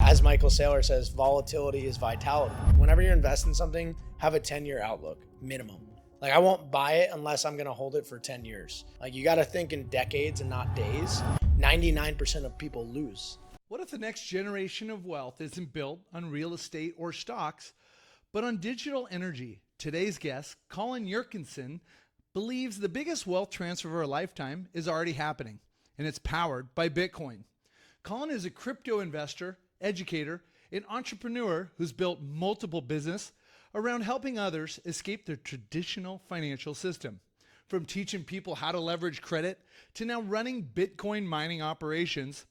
As Michael Saylor says, volatility is vitality. Whenever you're investing in something, have a 10-year outlook, minimum. Like, I won't buy it unless I'm gonna hold it for 10 years. Like, you gotta think in decades and not days. 99% of people lose. What if the next generation of wealth isn't built on real estate or stocks, but on digital energy? Today's guest, Colin Yurcisin, believes the biggest wealth transfer of our lifetime is already happening, and it's powered by Bitcoin. Colin is a crypto investor, educator, and entrepreneur who's built multiple businesses around helping others escape the traditional financial system. From teaching people how to leverage credit to now running Bitcoin mining operations,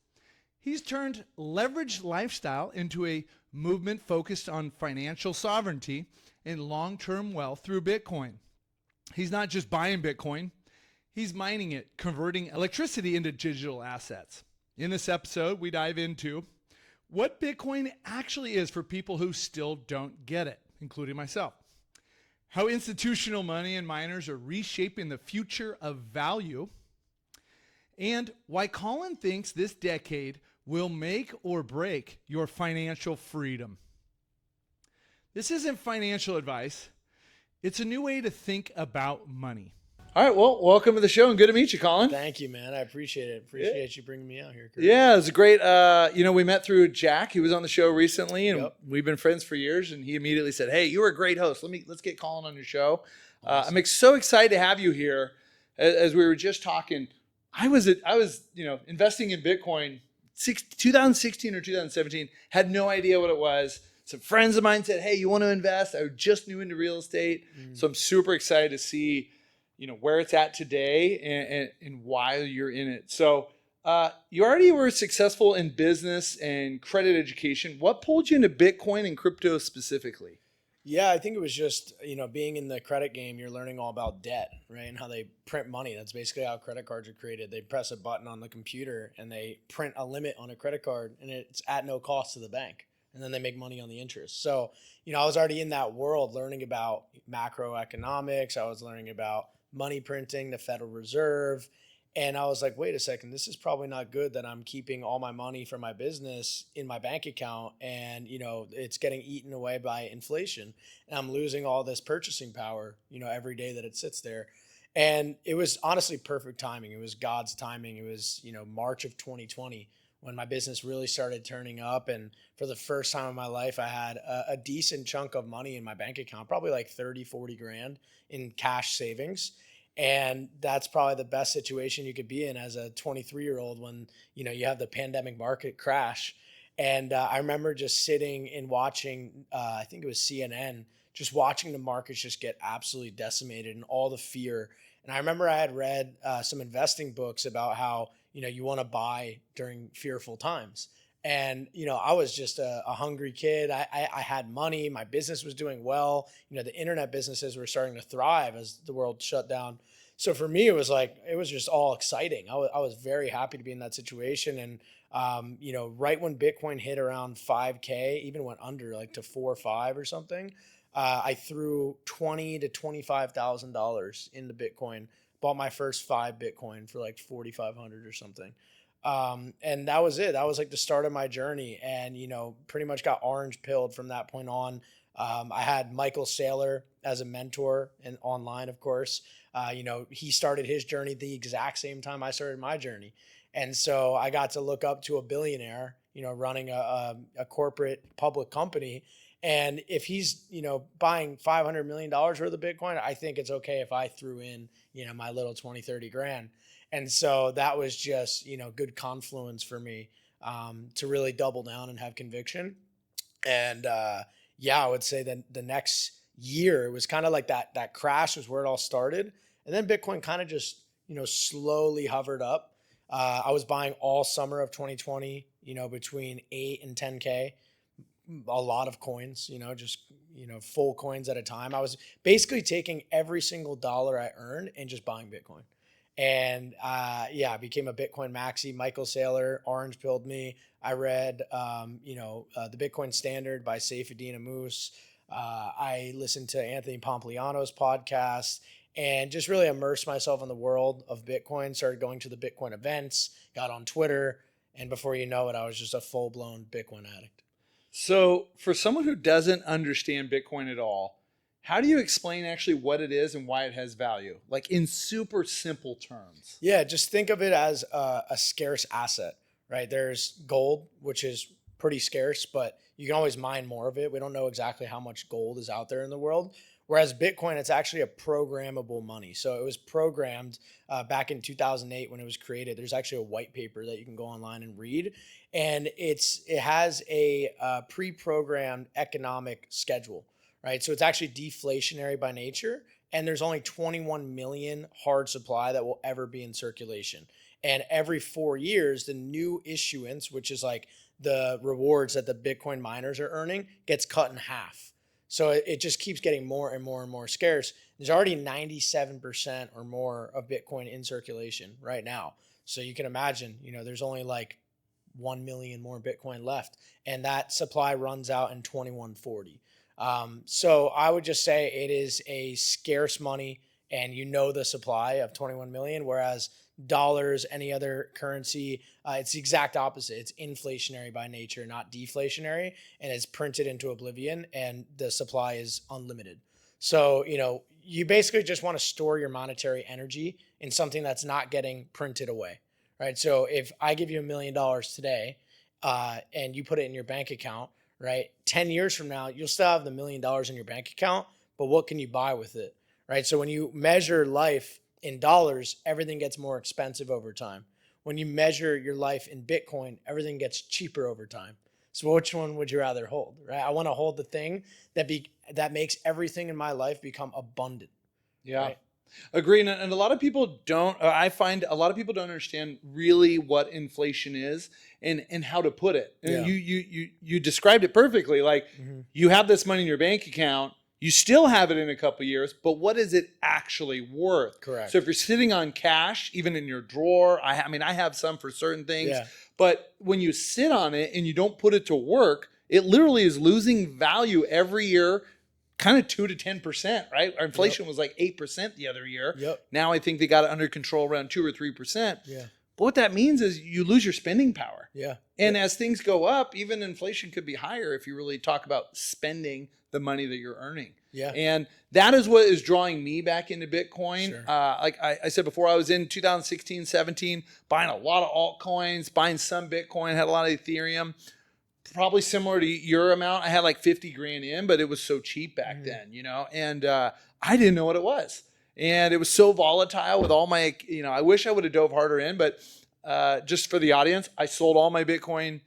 he's turned leveraged lifestyle into a movement focused on financial sovereignty and long-term wealth through Bitcoin. He's not just buying Bitcoin, he's mining it, converting electricity into digital assets. In this episode, we dive into what Bitcoin actually is for people who still don't get it, including myself. How institutional money and miners are reshaping the future of value, and why Colin thinks this decade will make or break your financial freedom. This isn't financial advice. It's a new way to think about money. All right, well, welcome to the show, and good to meet you, Colin. Thank you, man. I appreciate it. Appreciate you bringing me out here, Curt. Yeah, it was a great, we met through Jack. He was on the show recently, and we've been friends for years, and he immediately said, hey, you were a great host. Let's get Colin on your show. Awesome. I'm so excited to have you here. As we were just talking, I was investing in Bitcoin 2016 or 2017, had no idea what it was. Some friends of mine said, hey, you want to invest? I just new into real estate. So I'm super excited to see where it's at today and why you're in it. So you already were successful in business and credit education. What pulled you into Bitcoin and crypto specifically? Yeah, I think it was just, being in the credit game, you're learning all about debt, right? And how they print money. That's basically how credit cards are created. They press a button on the computer and they print a limit on a credit card, and it's at no cost to the bank. And then they make money on the interest. So, I was already in that world learning about macroeconomics. I was learning about money printing, the Federal Reserve. And I was like, wait a second, this is probably not good that I'm keeping all my money for my business in my bank account. And, it's getting eaten away by inflation. And I'm losing all this purchasing power, every day that it sits there. And it was honestly perfect timing. It was God's timing. It was, March of 2020 when my business really started turning up. And for the first time in my life, I had a decent chunk of money in my bank account, probably like 30, 40 grand in cash savings. And that's probably the best situation you could be in as a 23-year-old when, you have the pandemic market crash. And I remember just sitting and watching, I think it was CNN, just watching the markets just get absolutely decimated and all the fear. And I remember I had read some investing books about how, you want to buy during fearful times. And, I was just a hungry kid. I had money. My business was doing well. The internet businesses were starting to thrive as the world shut down. So for me, it was just all exciting. I was very happy to be in that situation. And, right when Bitcoin hit around 5K, even went under like to 4 or 5 or something, I threw $20,000 to $25,000 into Bitcoin, bought my first 5 Bitcoin for like 4,500 or something. And that was it. That was like the start of my journey. And, pretty much got orange pilled from that point on. I had Michael Saylor as a mentor and online, of course. He started his journey the exact same time I started my journey. And so I got to look up to a billionaire, running a corporate public company. And if he's, buying $500 million worth of Bitcoin, I think it's okay if I threw in, my little 20, 30 grand. And so that was just, good confluence for me to really double down and have conviction. And I would say that the next year, it was kind of like that crash was where it all started. And then Bitcoin kind of just, slowly hovered up. I was buying all summer of 2020, between 8 and 10K, a lot of coins, full coins at a time. I was basically taking every single dollar I earned and just buying Bitcoin. And I became a Bitcoin maxi. Michael Saylor orange pilled me. I read, the Bitcoin Standard by Syste and Moose. I listened to Anthony Pompliano's podcast and just really immersed myself in the world of Bitcoin. Started going to the Bitcoin events, got on Twitter, and before you know it, I was just a full-blown Bitcoin addict. So for someone who doesn't understand Bitcoin at all, how do you explain actually what it is and why it has value? Like in super simple terms. Yeah, just think of it as a scarce asset, right? There's gold, which is pretty scarce, but you can always mine more of it. We don't know exactly how much gold is out there in the world. Whereas Bitcoin, it's actually a programmable money. So it was programmed back in 2008 when it was created. There's actually a white paper that you can go online and read, and it has a pre-programmed economic schedule, right? So it's actually deflationary by nature, and there's only 21 million hard supply that will ever be in circulation. And every 4 years, the new issuance, which is like the rewards that the Bitcoin miners are earning, gets cut in half. So it just keeps getting more and more and more scarce. There's already 97% or more of Bitcoin in circulation right now. So you can imagine, there's only like 1 million more Bitcoin left, and that supply runs out in 2140. So I would just say it is a scarce money, and the supply of 21 million, whereas dollars, any other currency, it's the exact opposite. It's inflationary by nature, not deflationary, and it's printed into oblivion, and the supply is unlimited. So, you basically just want to store your monetary energy in something that's not getting printed away, right? So if I give you $1 million today, and you put it in your bank account, right? 10 years from now, you'll still have the $1 million in your bank account, but what can you buy with it, right? So when you measure life in dollars, everything gets more expensive over time. When you measure your life in Bitcoin, everything gets cheaper over time. So which one would you rather hold, right? I want to hold the thing that makes everything in my life become abundant. Yeah. Right? Agree. And a lot of people don't, I find a lot of people don't understand really what inflation is and how to put it. And you described it perfectly. Like you have this money in your bank account, you still have it in a couple of years, but what is it actually worth? Correct. So if you're sitting on cash, even in your drawer, I have some for certain things, but when you sit on it and you don't put it to work, it literally is losing value every year, kind of 2 to 10%, right? Our inflation was like 8% the other year. Now I think they got it under control around 2 or 3%. But what that means is you lose your spending power. And as things go up, even inflation could be higher if you really talk about spending the money that you're earning. And that is what is drawing me back into Bitcoin. Like I said before, I was in 2016, 17, buying a lot of altcoins, buying some Bitcoin, had a lot of Ethereum. Probably similar to your amount. I had like 50 grand in, but it was so cheap back then, and I didn't know what it was. And it was so volatile with all my, I wish I would have dove harder in, but just for the audience, I sold all my Bitcoin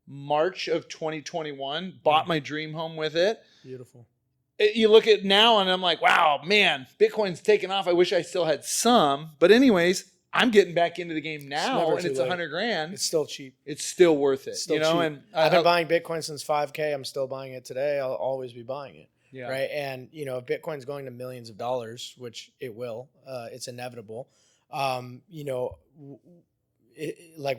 March of 2021, bought my dream home with it. Beautiful. You look at now and I'm like, wow, man, Bitcoin's taken off. I wish I still had some, but anyways, I'm getting back into the game now, and it's 100 grand. It's still cheap. It's still worth it, cheap. And I've been buying Bitcoin since 5K. I'm still buying it today. I'll always be buying it. Right. And, if Bitcoin's going to millions of dollars, which it will, it's inevitable. Like,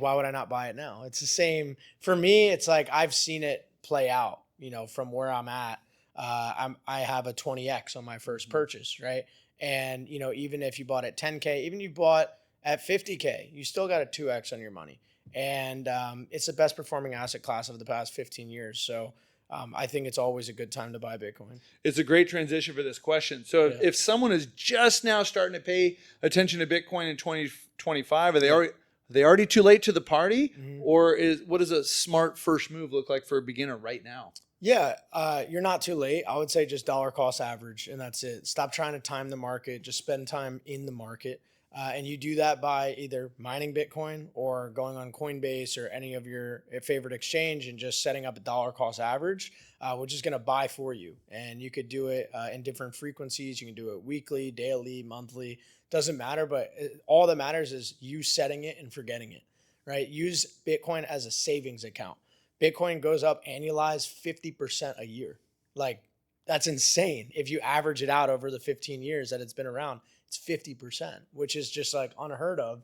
why would I not buy it now? It's the same for me. It's like, I've seen it play out, from where I'm at. I have a 20X on my first purchase. Right. And, even if you bought at 10K, even if you bought at 50K, you still got a 2X on your money. And it's the best performing asset class of the past 15 years. So I think it's always a good time to buy Bitcoin. It's a great transition for this question. So if someone is just now starting to pay attention to Bitcoin in 2025, are they already too late to the party? Or what does a smart first move look like for a beginner right now? Yeah, you're not too late. I would say just dollar cost average, and that's it. Stop trying to time the market. Just spend time in the market. And you do that by either mining Bitcoin or going on Coinbase or any of your favorite exchange and just setting up a dollar cost average, which is going to buy for you. And you could do it in different frequencies. You can do it weekly, daily, monthly. Doesn't matter, but all that matters is you setting it and forgetting it, right? Use Bitcoin as a savings account. Bitcoin goes up annualized 50% a year. Like, that's insane. If you average it out over the 15 years that it's been around, it's 50%, which is just like unheard of.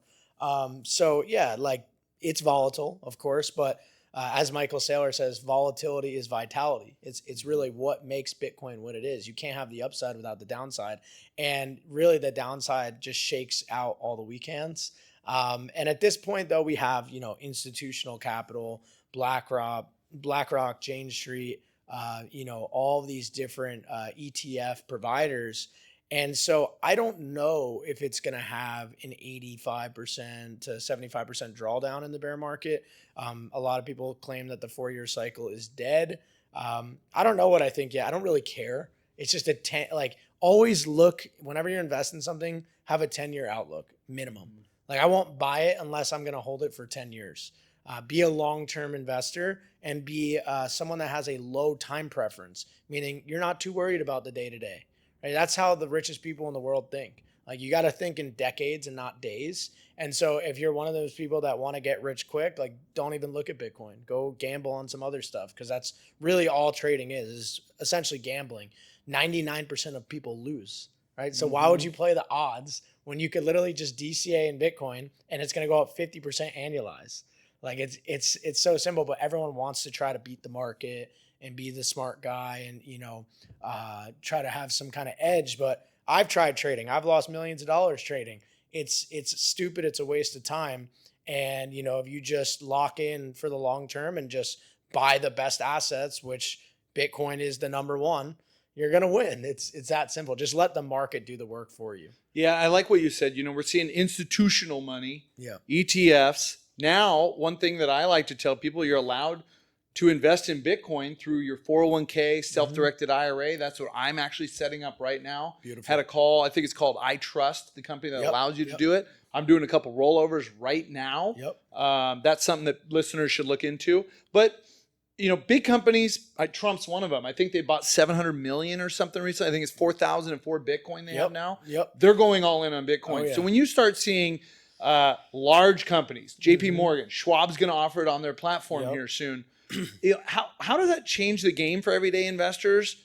So yeah, like it's volatile, of course, but as Michael Saylor says, volatility is vitality. It's really what makes Bitcoin what it is. You can't have the upside without the downside. And really the downside just shakes out all the weak hands. And at this point though, we have, institutional capital, BlackRock, BlackRock, Jane Street, all these different ETF providers. And so I don't know if it's going to have an 85% to 75% drawdown in the bear market. A lot of people claim that the 4-year cycle is dead. I don't know what I think yet. I don't really care. It's just always look, whenever you're investing in something, have a 10-year outlook minimum. Like I won't buy it unless I'm going to hold it for 10 years. Be a long-term investor and be someone that has a low time preference, meaning you're not too worried about the day-to-day. Right? That's how the richest people in the world think. Like you got to think in decades and not days. And so if you're one of those people that want to get rich quick, like don't even look at Bitcoin. Go gamble on some other stuff because that's really all trading is essentially gambling. 99% of people lose, right? So why would you play the odds when you could literally just DCA in Bitcoin and it's going to go up 50% annualized? Like it's so simple, but everyone wants to try to beat the market and be the smart guy and, try to have some kind of edge. But I've tried trading. I've lost millions of dollars trading. It's stupid. It's a waste of time. And, if you just lock in for the long term and just buy the best assets, which Bitcoin is the number one, you're going to win. It's that simple. Just let the market do the work for you. Yeah, I like what you said. We're seeing institutional money, Yeah, ETFs. Now, one thing that I like to tell people, you're allowed to invest in Bitcoin through your 401k, self-directed IRA. That's what I'm actually setting up right now. Beautiful. Had a call. I think it's called I Trust, the company that allows you to do it. I'm doing a couple rollovers right now. That's something that listeners should look into. But, big companies, Trump's one of them. I think they bought 700 million or something recently. I think it's 4,004 Bitcoin they have now. They're going all in on Bitcoin. Oh, yeah. So when you start seeing large companies, JP Morgan, Schwab's going to offer it on their platform here soon. How does that change the game for everyday investors?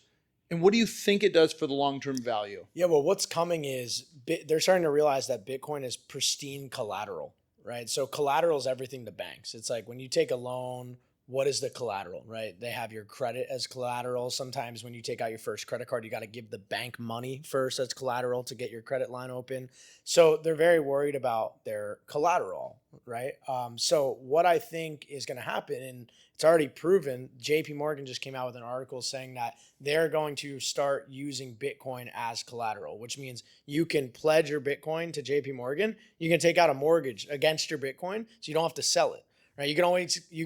And what do you think it does for the long-term value? Yeah, well, what's coming is they're starting to realize that Bitcoin is pristine collateral, right? So collateral is everything to banks. It's like when you take a loan, what is the collateral, right? They have your credit as collateral. Sometimes when you take out your first credit card, you got to give the bank money first as collateral to get your credit line open. So they're very worried about their collateral, right? So what I think is going to happen, and it's already proven, JP Morgan just came out with an article saying that they're going to start using Bitcoin as collateral, which means you can pledge your Bitcoin to JP Morgan. You can take out a mortgage against your Bitcoin, so you don't have to sell it. Right, you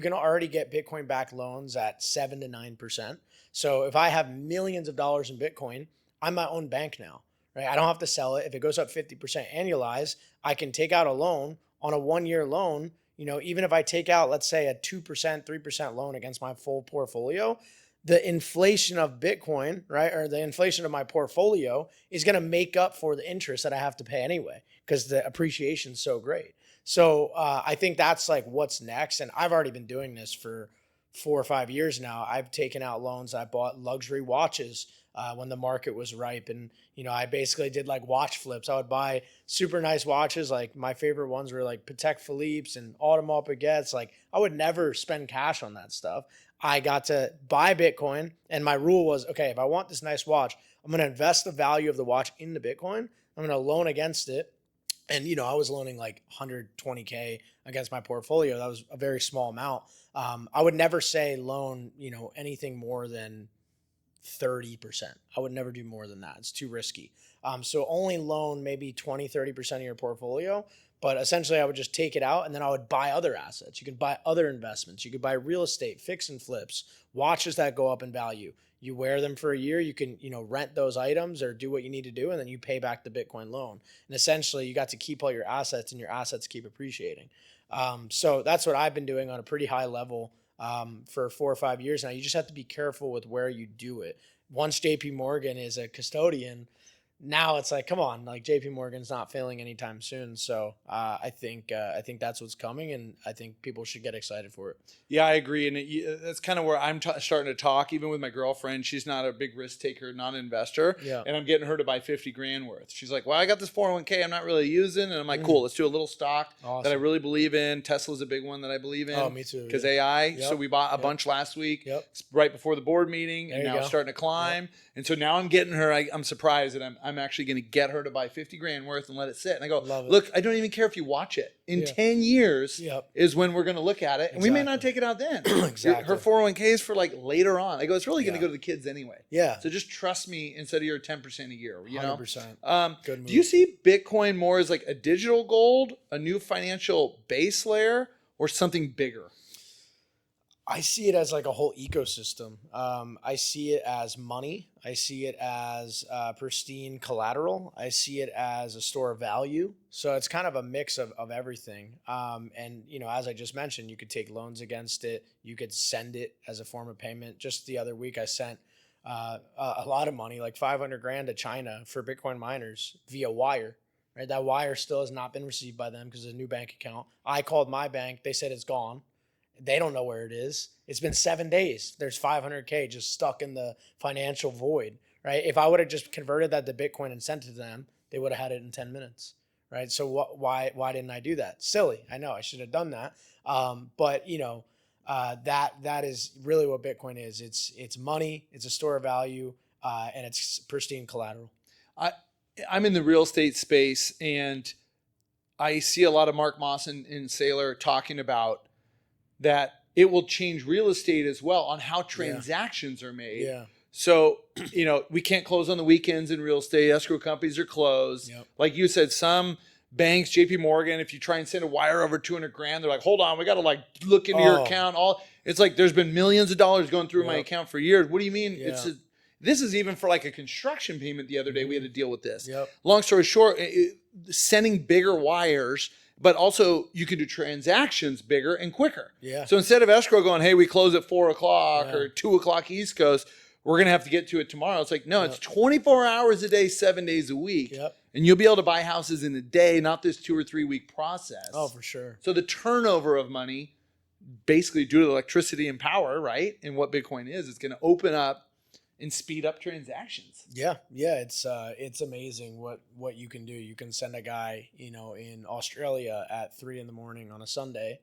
can already get Bitcoin backed loans at 7 to 9%. So if I have millions of dollars in Bitcoin, I'm my own bank now. Right, I don't have to sell it. If it goes up 50% annualized, I can take out a loan on a 1-year loan. Even if I take out, let's say, a 2%, 3% loan against my full portfolio, the inflation of Bitcoin, right, or the inflation of my portfolio is going to make up for the interest that I have to pay anyway because the appreciation is so great. So I think that's like what's next. And I've already been doing this for 4 or 5 years now. I've taken out loans. I bought luxury watches when the market was ripe. And, I basically did like watch flips. I would buy super nice watches. Like my favorite ones were like Patek Philippe's and Audemars Piguet's. Like I would never spend cash on that stuff. I got to buy Bitcoin. And my rule was, okay, if I want this nice watch, I'm going to invest the value of the watch into Bitcoin. I'm going to loan against it. And, I was loaning like 120K against my portfolio. That was a very small amount. I would never say loan, anything more than 30%. I would never do more than that. It's too risky. So only loan maybe 20, 30% of your portfolio. But essentially I would just take it out and then I would buy other assets. You could buy other investments. You could buy real estate, fix and flips, watches that go up in value. You wear them for a year, you can, rent those items or do what you need to do, and then you pay back the Bitcoin loan. And essentially you got to keep all your assets and your assets keep appreciating. So that's what I've been doing on a pretty high level for 4 or 5 years now. You just have to be careful with where you do it. Once JP Morgan is a custodian, now it's like, come on, like JP Morgan's not failing anytime soon. So I think that's what's coming, and I think people should get excited for it. Yeah, I agree. And that's kind of where I'm starting to talk, even with my girlfriend. She's not a big risk taker, not an investor. Yeah. And I'm getting her to buy 50 grand worth. She's like, well, I got this 401k I'm not really using. And I'm like, cool, let's do a little stock that I really believe in. Tesla's a big one that I believe in. Oh, me too. Because AI. Yep. So we bought a bunch last week. Yep. Right before the board meeting. And now it's starting to climb. Yep. And so now I'm getting her, I'm surprised that I'm actually going to get her to buy 50 grand worth and let it sit. And I go, Love it. look, I don't even care if you watch it. In 10 years Yep. is when we're going to look at it. And we may not take it out then. Exactly. Her 401k is for like later on. I go, it's really going to Yeah. go to the kids anyway. Yeah. So just trust me instead of your 10% a year, you know? 100%. Good move. Do you see Bitcoin more as like a digital gold, a new financial base layer, or something bigger? I see it as like a whole ecosystem. I see it as money. I see it as pristine collateral. I see it as a store of value. So it's kind of a mix of everything. And, you know, as I just mentioned, you could take loans against it. You could send it as a form of payment. Just the other week, I sent a lot of money, like 500 grand to China for Bitcoin miners via wire. Right? That wire still has not been received by them because it's a new bank account. I called my bank. They said it's gone. They don't know where it is. It's been 7 days. There's 500K just stuck in the financial void, right? If I would have just converted that to Bitcoin and sent it to them, they would have had it in 10 minutes, right? So why didn't I do that? Silly. I know I should have done that. But you know, that is really what Bitcoin is. It's money. It's a store of value, and it's pristine collateral. I'm in the real estate space, and I see a lot of Mark Moss and Saylor talking about that it will change real estate as well on how transactions are made. Yeah. So, you know, we can't close on the weekends in real estate. Escrow companies are closed. Yep. Like you said, some banks, JP Morgan, if you try and send a wire over 200 grand, they're like, hold on, we got to like look into your account. It's like there's been millions of dollars going through my account for years. What do you mean? Yeah. This is even for like a construction payment the other day. We had to deal with this. Yep. Long story short, sending bigger wires, but also you can do transactions bigger and quicker. Yeah. So instead of escrow going, hey, we close at 4 o'clock or 2 o'clock East Coast, we're going to have to get to it tomorrow. It's like, no, it's 24 hours a day, 7 days a week. Yep. And you'll be able to buy houses in a day, not this 2 or 3 week process. Oh, for sure. So the turnover of money, basically due to electricity and power, right? And what Bitcoin is going to open up and speed up transactions. Yeah. It's amazing what you can do. You can send a guy, you know, in Australia at 3 a.m. on a Sunday,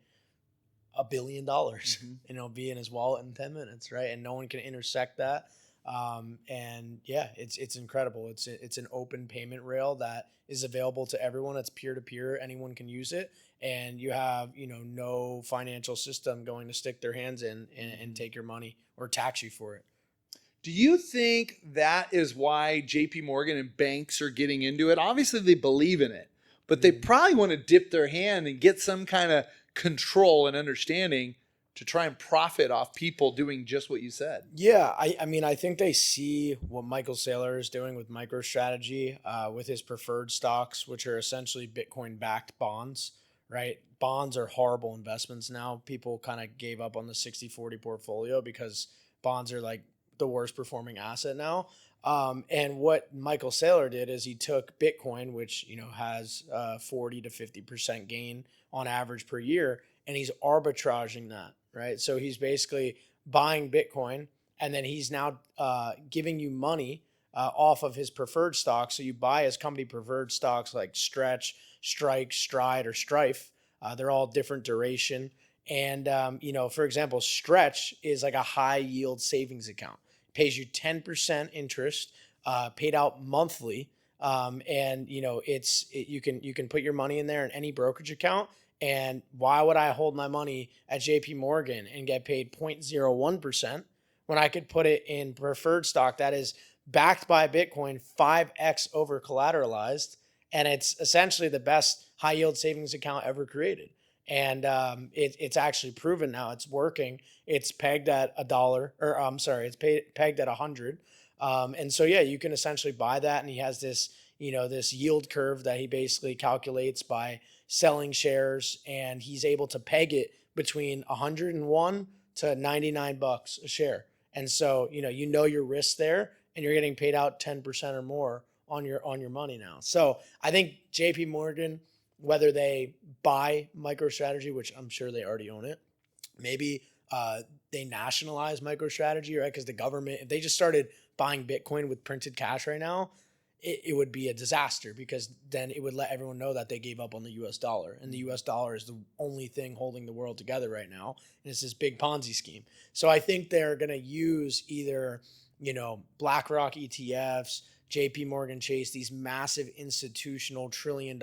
$1 billion, and it'll be in his wallet in 10 minutes, right? And no one can intersect that. And yeah, it's incredible. It's an open payment rail that is available to everyone. It's peer to peer. Anyone can use it, and you have, you know, no financial system going to stick their hands in and take your money or tax you for it. Do you think that is why JP Morgan and banks are getting into it? Obviously, they believe in it, but they probably want to dip their hand and get some kind of control and understanding to try and profit off people doing just what you said. Yeah, I mean, I think they see what Michael Saylor is doing with MicroStrategy, with his preferred stocks, which are essentially Bitcoin-backed bonds, right? Bonds are horrible investments now. People kind of gave up on the 60-40 portfolio because bonds are like the worst performing asset now. And what Michael Saylor did is he took Bitcoin, which, you know, has 40 to 50% gain on average per year, and he's arbitraging that, right? So he's basically buying Bitcoin, and then he's now giving you money off of his preferred stocks. So you buy his company preferred stocks like Stretch, Strike, Stride, or Strife. They're all different duration. And, you know, for example, Stretch is like a high yield savings account. Pays you 10% interest, paid out monthly. And you know, you can put your money in there in any brokerage account. And why would I hold my money at JP Morgan and get paid 0.01% when I could put it in preferred stock that is backed by Bitcoin, 5x over collateralized, and it's essentially the best high yield savings account ever created. And it's actually proven now. It's working. It's pegged at $1, or I'm sorry, it's pegged at 100. And so yeah, you can essentially buy that. And he has this, you know, this yield curve that he basically calculates by selling shares, and he's able to peg it between 101 to $99 a share. And so you know your risk there, and you're getting paid out 10% or more on your money now. So I think JP Morgan, whether they buy MicroStrategy, which I'm sure they already own it, maybe they nationalize MicroStrategy, right? Because the government, if they just started buying Bitcoin with printed cash right now, it would be a disaster, because then it would let everyone know that they gave up on the US dollar. And the US dollar is the only thing holding the world together right now. And it's this big Ponzi scheme. So I think they're going to use either BlackRock ETFs, JP Morgan Chase, these massive institutional $1 trillion,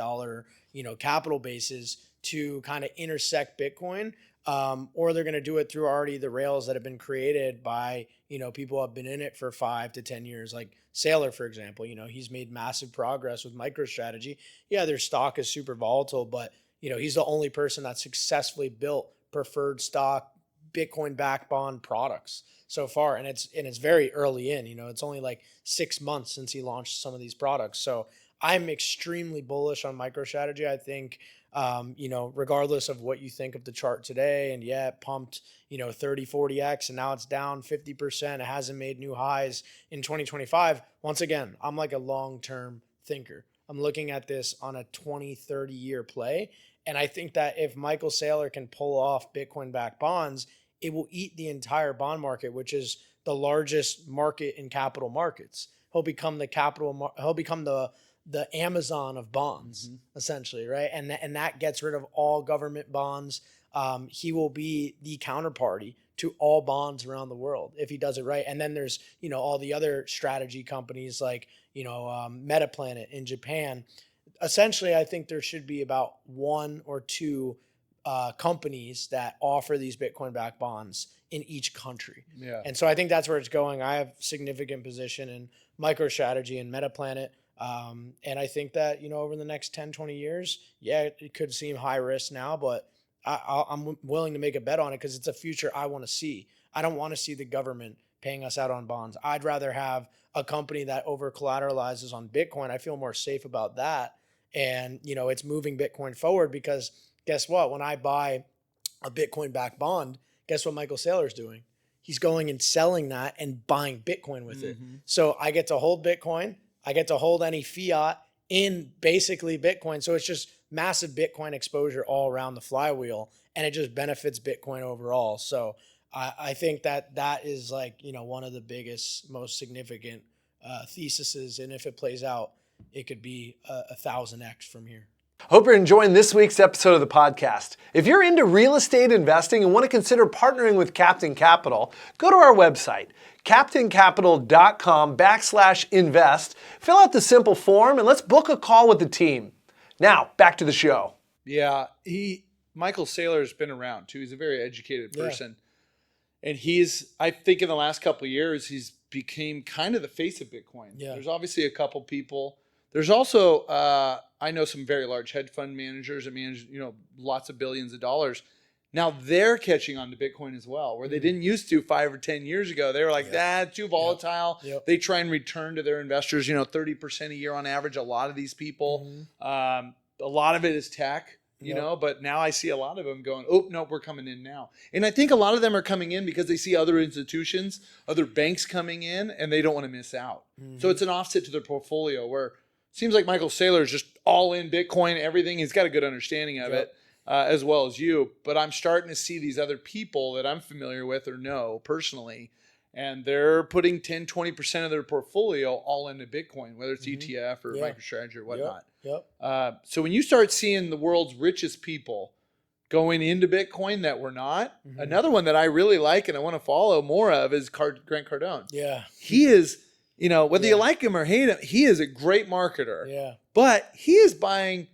capital bases to kind of intersect Bitcoin. Or they're going to do it through already the rails that have been created by, people who have been in it for 5 to 10 years, like Saylor, for example. He's made massive progress with MicroStrategy. Yeah, their stock is super volatile, but, he's the only person that successfully built preferred stock, Bitcoin backed bond products so far. And it's very early in, it's only like 6 months since he launched some of these products. So I'm extremely bullish on MicroStrategy. I think, regardless of what you think of the chart today, and it pumped, 30, 40x, and now it's down 50%. It hasn't made new highs in 2025. Once again, I'm like a long-term thinker. I'm looking at this on a 20, 30 year play. And I think that if Michael Saylor can pull off Bitcoin-backed bonds, it will eat the entire bond market, which is the largest market in capital markets. He'll become the Amazon of bonds, essentially, right? And that gets rid of all government bonds. He will be the counterparty to all bonds around the world if he does it right. And then there's, all the other strategy companies like, Metaplanet in Japan. Essentially, I think there should be about 1 or 2 companies that offer these Bitcoin-backed bonds in each country. Yeah. And so I think that's where it's going. I have significant position in MicroStrategy and Metaplanet. And I think that, over the next 10, 20 years, it could seem high risk now, but I'm willing to make a bet on it because it's a future I want to see. I don't want to see the government paying us out on bonds. I'd rather have a company that over collateralizes on Bitcoin. I feel more safe about that. And, it's moving Bitcoin forward because guess what? When I buy a Bitcoin backed bond, guess what Michael Saylor's doing? He's going and selling that and buying Bitcoin with it. So I get to hold Bitcoin. I get to hold any fiat in basically Bitcoin. So it's just massive Bitcoin exposure all around the flywheel, and it just benefits Bitcoin overall. So I think that is like, one of the biggest, most significant theses. And if it plays out, it could be 1,000x from here. Hope you're enjoying this week's episode of the podcast. If you're into real estate investing and want to consider partnering with Captain Capital, go to our website, captaincapital.com/invest, fill out the simple form, and let's book a call with the team. Now, back to the show. Yeah, Michael Saylor's been around too. He's a very educated person. And I think in the last couple of years, he's became kind of the face of Bitcoin. Yeah. There's obviously a couple people. There's also, I know some very large hedge fund managers that manage, lots of billions of dollars. Now they're catching on to Bitcoin as well, where they didn't used to 5 or 10 years ago. They were like, too volatile. Yep. They try and return to their investors, 30% a year on average. A lot of these people, a lot of it is tech, but now I see a lot of them going, oh, no, we're coming in now. And I think a lot of them are coming in because they see other institutions, other banks coming in, and they don't want to miss out. So it's an offset to their portfolio where seems like Michael Saylor is just all in Bitcoin, everything. He's got a good understanding of it, as well as you. But I'm starting to see these other people that I'm familiar with or know personally, and they're putting 10, 20% of their portfolio all into Bitcoin, whether it's ETF or MicroStrategy or whatnot. So when you start seeing the world's richest people going into Bitcoin that we're not, another one that I really like and I want to follow more of is Grant Cardone. Yeah. He is... whether you like him or hate him, he is a great marketer. Yeah. But he is buying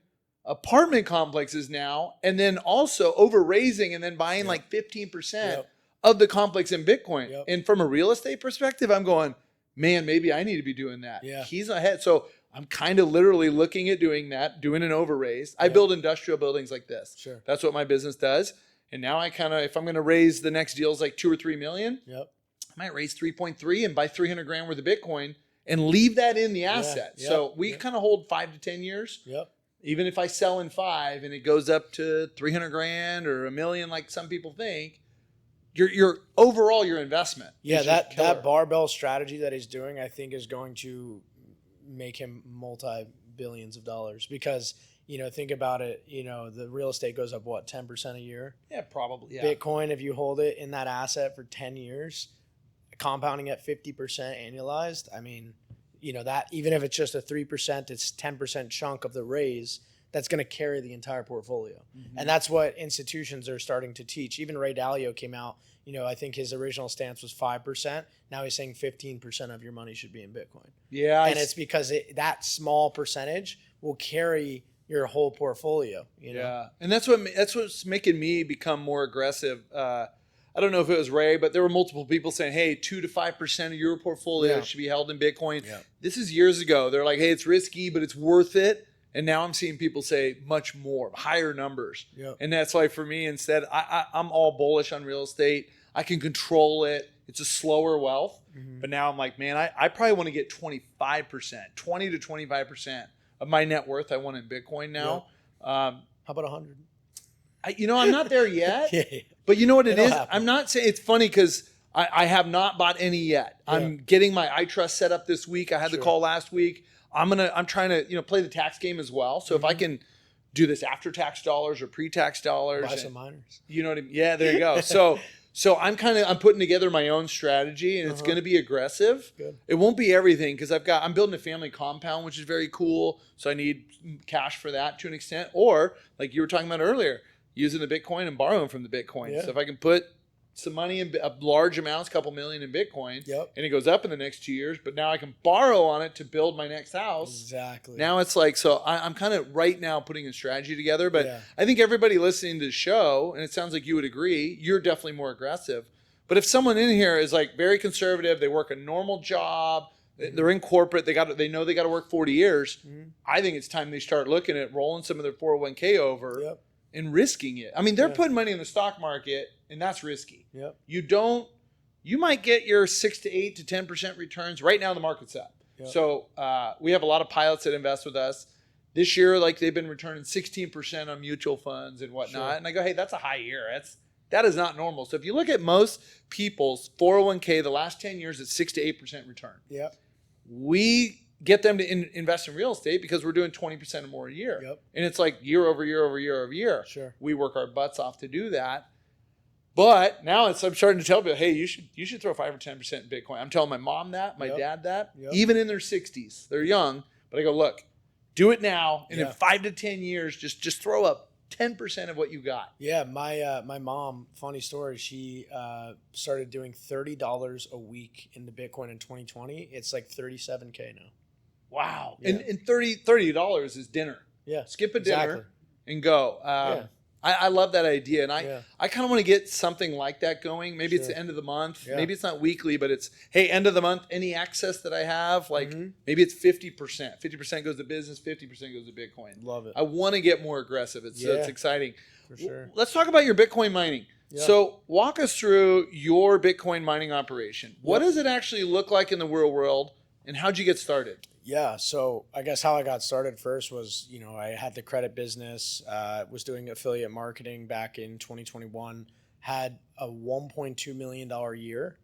apartment complexes now and then also over raising and then buying like 15% of the complex in Bitcoin. And from a real estate perspective, I'm going, man, maybe I need to be doing that. Yeah. He's ahead. So I'm kind of literally looking at doing that, doing an overraise. I build industrial buildings like this. Sure. That's what my business does. And now I kind of, if I'm going to raise the next deals like 2 or 3 million, I might raise 3.3 and buy 300 grand worth of Bitcoin and leave that in the asset. So we kind of hold 5 to 10 years. Even if I sell in 5 and it goes up to 300 grand or $1 million, like some people think, your overall your investment. Yeah, that barbell strategy that he's doing, I think, is going to make him multi-billions of dollars because, think about it, the real estate goes up, 10% a year? Yeah, probably. Yeah. Bitcoin, if you hold it in that asset for 10 years, compounding at 50% annualized, I mean, that even if it's just a 3%, it's 10% chunk of the raise. that's going to carry the entire portfolio. And that's what institutions are starting to teach. Even Ray Dalio came out, I think his original stance was 5%. Now he's saying 15% of your money should be in Bitcoin. Yeah. And it's because that small percentage will carry your whole portfolio. Yeah. And that's what's making me become more aggressive. I don't know if it was Ray, but there were multiple people saying, hey, 2 to 5% of your portfolio should be held in Bitcoin. Yeah. This is years ago. They're like, hey, it's risky, but it's worth it. And now I'm seeing people say much more, higher numbers. Yeah. And that's why for me, instead, I'm all bullish on real estate. I can control it. It's a slower wealth. But now I'm like, man, I probably want to get 25%, 20 to 25% of my net worth I want in Bitcoin now. How about 100? I'm not there yet. Yeah. But you know what it is? Happen. I'm not saying, it's funny because I have not bought any yet. Yeah. I'm getting my iTrust set up this week. I had the call last week. I'm trying to play the tax game as well. So if I can do this after tax dollars or pre-tax dollars, buy some miners. You know what I mean? Yeah, there you go. So I'm putting together my own strategy, and it's going to be aggressive. Good. It won't be everything because I'm building a family compound, which is very cool. So I need cash for that to an extent, or like you were talking about earlier, using the Bitcoin and borrowing from the Bitcoin. Yeah. So if I can put some money in large amounts, couple million in Bitcoin, and it goes up in the next 2 years, but now I can borrow on it to build my next house. Exactly. Now it's like, so I'm kind of right now putting a strategy together, but I think everybody listening to the show, and it sounds like you would agree, you're definitely more aggressive. But if someone in here is like very conservative, they work a normal job, they're in corporate, they know they got to work 40 years. I think it's time they start looking at rolling some of their 401k over and risking it. I mean, they're putting money in the stock market, and that's risky. Yep. You might get your 6 to 8 to 10% returns. Right now the market's up. Yep. So we have a lot of pilots that invest with us. This year, like they've been returning 16% on mutual funds and whatnot. Sure. And I go, hey, that's a high year. That is not normal. So if you look at most people's 401k, the last 10 years, it's 6 to 8% return. Yep. We get them to invest in real estate because we're doing 20% or more a year. Yep. And it's like year over year over year over year. Sure. We work our butts off to do that. But now I'm starting to tell people, hey, you should throw 5 or 10% in Bitcoin. I'm telling my mom that, my dad that, even in their 60s. They're young, but I go, look, do it now, and in 5 to 10 years, just throw up 10% of what you got. Yeah, my mom, funny story, she started doing $30 a week into Bitcoin in 2020. It's like $37K now. Wow. Yeah. And $30 is dinner. Yeah. Skip a dinner and go. I love that idea. And I kind of want to get something like that going. Maybe it's the end of the month. Yeah. Maybe it's not weekly, but it's, hey, end of the month, any access that I have, like maybe it's 50%. 50% goes to business, 50% goes to Bitcoin. Love it. I want to get more aggressive. It's exciting. For sure. Let's talk about your Bitcoin mining. Yeah. So walk us through your Bitcoin mining operation. What does it actually look like in the real world, and how'd you get started? Yeah, so I guess how I got started first was, I had the credit business, was doing affiliate marketing back in 2021, had a $1.2 million year,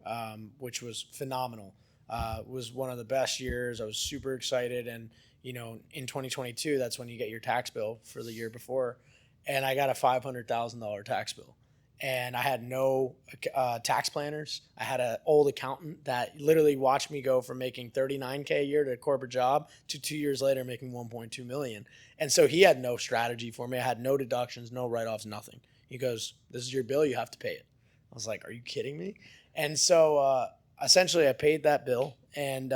which was phenomenal. It was one of the best years. I was super excited. And, in 2022, that's when you get your tax bill for the year before. And I got a $500,000 tax bill. And I had no tax planners. I had an old accountant that literally watched me go from making $39K a year to a corporate job to 2 years later making $1.2 million. And so he had no strategy for me. I had no deductions, no write-offs, nothing. He goes, this is your bill. You have to pay it. I was like, are you kidding me? And so essentially I paid that bill. And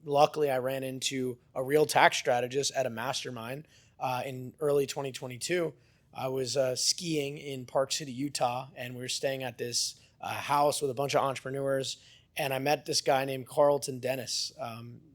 luckily I ran into a real tax strategist at a mastermind in early 2022. I was skiing in Park City, Utah, and we were staying at this house with a bunch of entrepreneurs. And I met this guy named Carlton Dennis.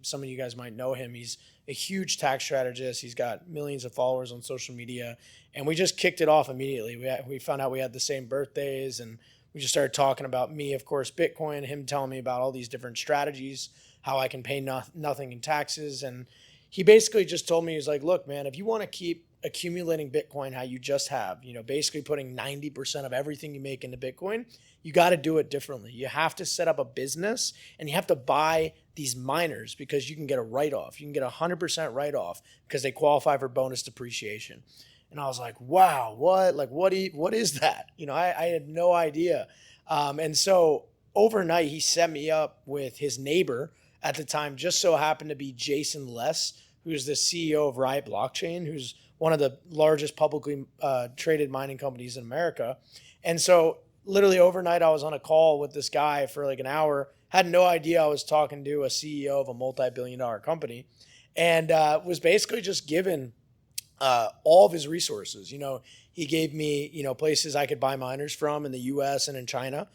Some of you guys might know him. He's a huge tax strategist. He's got millions of followers on social media. And we just kicked it off immediately. We found out we had the same birthdays, and we just started talking about me, of course, Bitcoin, him telling me about all these different strategies, how I can pay nothing in taxes. And he basically just told me, he's like, look, man, if you want to keep accumulating Bitcoin how you just have, basically putting 90% of everything you make into Bitcoin, you got to do it differently. You have to set up a business, and you have to buy these miners because you can get a write-off. You can get 100% write-off because they qualify for bonus depreciation. And I was like, wow, what? Like, what is that? I had no idea. And so overnight, he set me up with his neighbor at the time, just so happened to be Jason Less, who's the CEO of Riot Blockchain, who's one of the largest publicly traded mining companies in America. And so literally overnight, I was on a call with this guy for like an hour, had no idea I was talking to a CEO of a multi-billion-dollar company, and was basically just given all of his resources. He gave me, places I could buy miners from in the US and in China.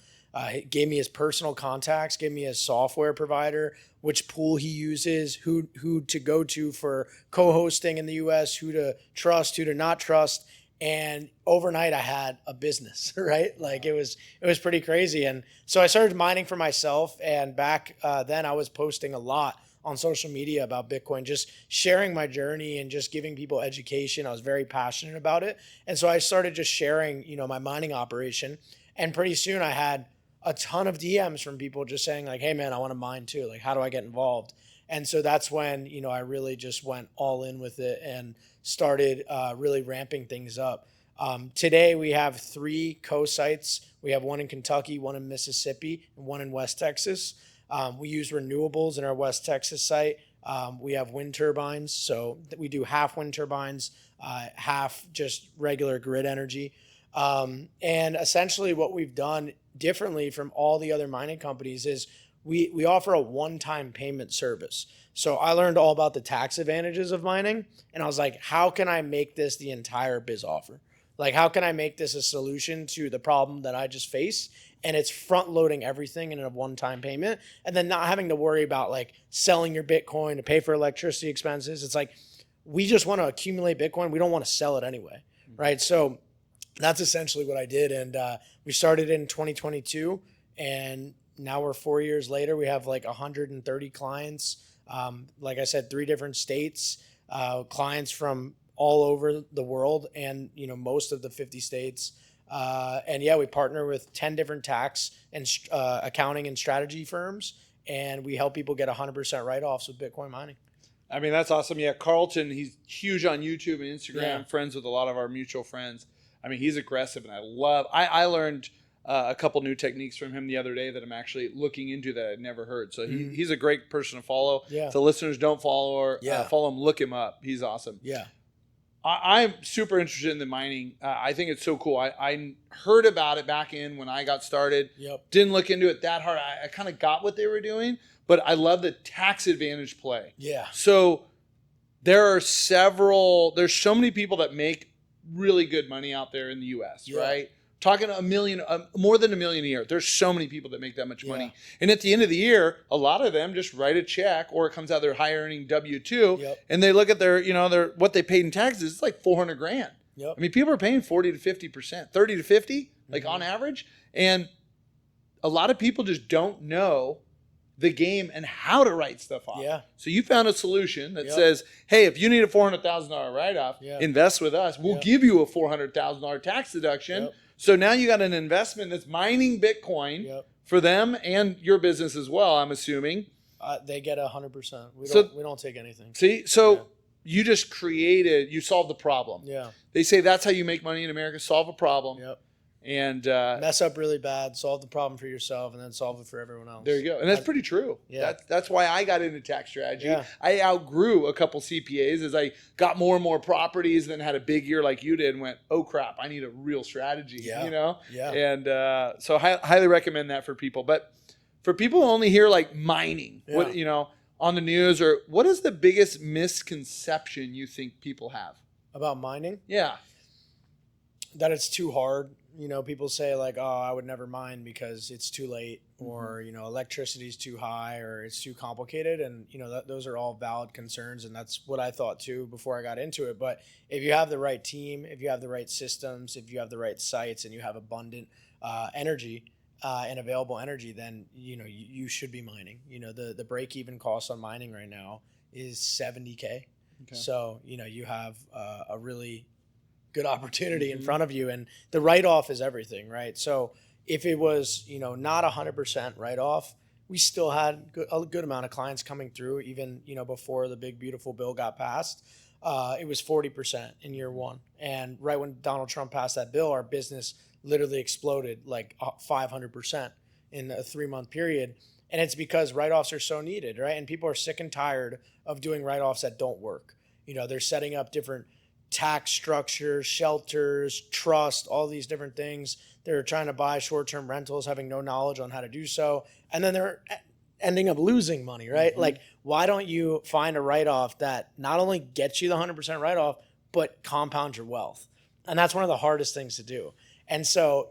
He gave me his personal contacts, gave me his software provider, which pool he uses, who to go to for co-hosting in the US, who to trust, who to not trust. And overnight I had a business, right? Like it was pretty crazy. And so I started mining for myself. And back then I was posting a lot on social media about Bitcoin, just sharing my journey and just giving people education. I was very passionate about it. And so I started just sharing, my mining operation. And pretty soon I had a ton of DMs from people just saying like, hey man, I want to mine too. Like, how do I get involved? And so that's when, I really just went all in with it and started really ramping things up. Today we have 3 co-sites. We have one in Kentucky, one in Mississippi, and one in West Texas. We use renewables in our West Texas site. We have wind turbines. So we do half wind turbines, half just regular grid energy. And essentially what we've done differently from all the other mining companies is we offer a one-time payment service. So I learned all about the tax advantages of mining, and I was like, how can I make this the entire biz offer? Like, how can I make this a solution to the problem that I just faced? And it's front loading everything in a one-time payment, and then not having to worry about like selling your Bitcoin to pay for electricity expenses. It's like, we just want to accumulate Bitcoin. We don't want to sell it anyway. Right. So that's essentially what I did. And we started in 2022, and now we're 4 years later. We have like 130 clients. Like I said, 3 different states, clients from all over the world, and most of the 50 states. And yeah, we partner with 10 different tax and accounting and strategy firms, and we help people get 100% write-offs with Bitcoin mining. I mean, that's awesome. Yeah, Carlton, he's huge on YouTube and Instagram, friends with a lot of our mutual friends. I mean, he's aggressive, and I learned a couple new techniques from him the other day that I'm actually looking into that I'd never heard. So he's a great person to follow. Yeah. So listeners, don't follow or follow him, look him up. He's awesome. Yeah. I'm super interested in the mining. I think it's so cool. I heard about it back in when I got started. Yep. Didn't look into it that hard. I kind of got what they were doing, but I love the tax advantage play. Yeah. So there's so many people that make really good money out there in the US, right? Talking $1 million, more than $1 million a year. There's so many people that make that much money. And at the end of the year, a lot of them just write a check, or it comes out of their high earning W-2, and they look at their what they paid in taxes. It's like $400,000. I mean, people are paying 40 to 50%, 30 to 50, like on average. And a lot of people just don't know the game and how to write stuff off. Yeah. So you found a solution that says, hey, if you need a $400,000 write-off, invest with us. We'll give you a $400,000 tax deduction. So now you got an investment that's mining Bitcoin for them and your business as well, I'm assuming. They get 100%. We don't take anything. See, so you just you solved the problem. Yeah. They say that's how you make money in America, solve a problem. And mess up really bad, solve the problem for yourself, and then solve it for everyone else. There you go. And that's pretty true. Yeah. That's why I got into tax strategy. Yeah. I outgrew a couple CPAs as I got more and more properties, then had a big year like you did and went, oh crap, I need a real strategy. Yeah. And so I highly recommend that for people. But for people who only hear like mining, what on the news, or what is the biggest misconception you think people have about mining? Yeah. That it's too hard. People say like, oh, I would never mine because it's too late, or, electricity is too high, or it's too complicated. And, those are all valid concerns. And that's what I thought too before I got into it. But if you have the right team, if you have the right systems, if you have the right sites, and you have abundant energy and available energy, then, you should be mining. The break-even cost on mining right now is $70K. Okay. So, you have a really good opportunity in front of you, and the write-off is everything, right? So if it was, not 100% write-off, we still had a good amount of clients coming through, even, before the big, beautiful bill got passed. It was 40% in year one. And right when Donald Trump passed that bill, our business literally exploded like 500% in a 3-month period. And it's because write-offs are so needed, right? And people are sick and tired of doing write-offs that don't work. They're setting up different tax structures, shelters, trust, all these different things. They're trying to buy short-term rentals, having no knowledge on how to do so. And then they're ending up losing money, right? Mm-hmm. Like, why don't you find a write-off that not only gets you the 100% write-off, but compounds your wealth? And that's one of the hardest things to do. And so,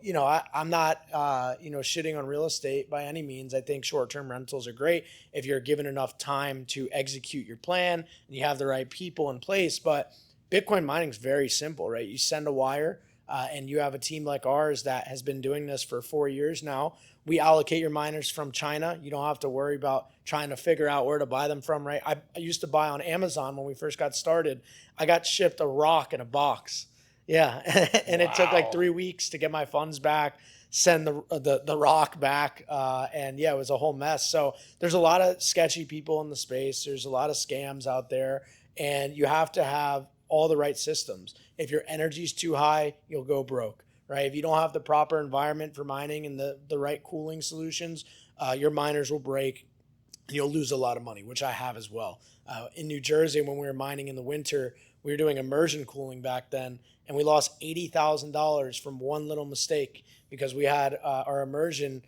I'm not, shitting on real estate by any means. I think short-term rentals are great if you're given enough time to execute your plan and you have the right people in place. But Bitcoin mining is very simple, right? You send a wire and you have a team like ours that has been doing this for 4 years now. We allocate your miners from China. You don't have to worry about trying to figure out where to buy them from, right? I used to buy on Amazon when we first got started. I got shipped a rock in a box. Yeah. And It took like 3 weeks to get my funds back, send the rock back. And yeah, it was a whole mess. So there's a lot of sketchy people in the space. There's a lot of scams out there, and you have to have all the right systems. If your energy's too high, you'll go broke, right? If you don't have the proper environment for mining and the right cooling solutions, your miners will break and you'll lose a lot of money, which I have as well. In New Jersey, when we were mining in the winter, we were doing immersion cooling back then, and we lost $80,000 from one little mistake because we had our immersion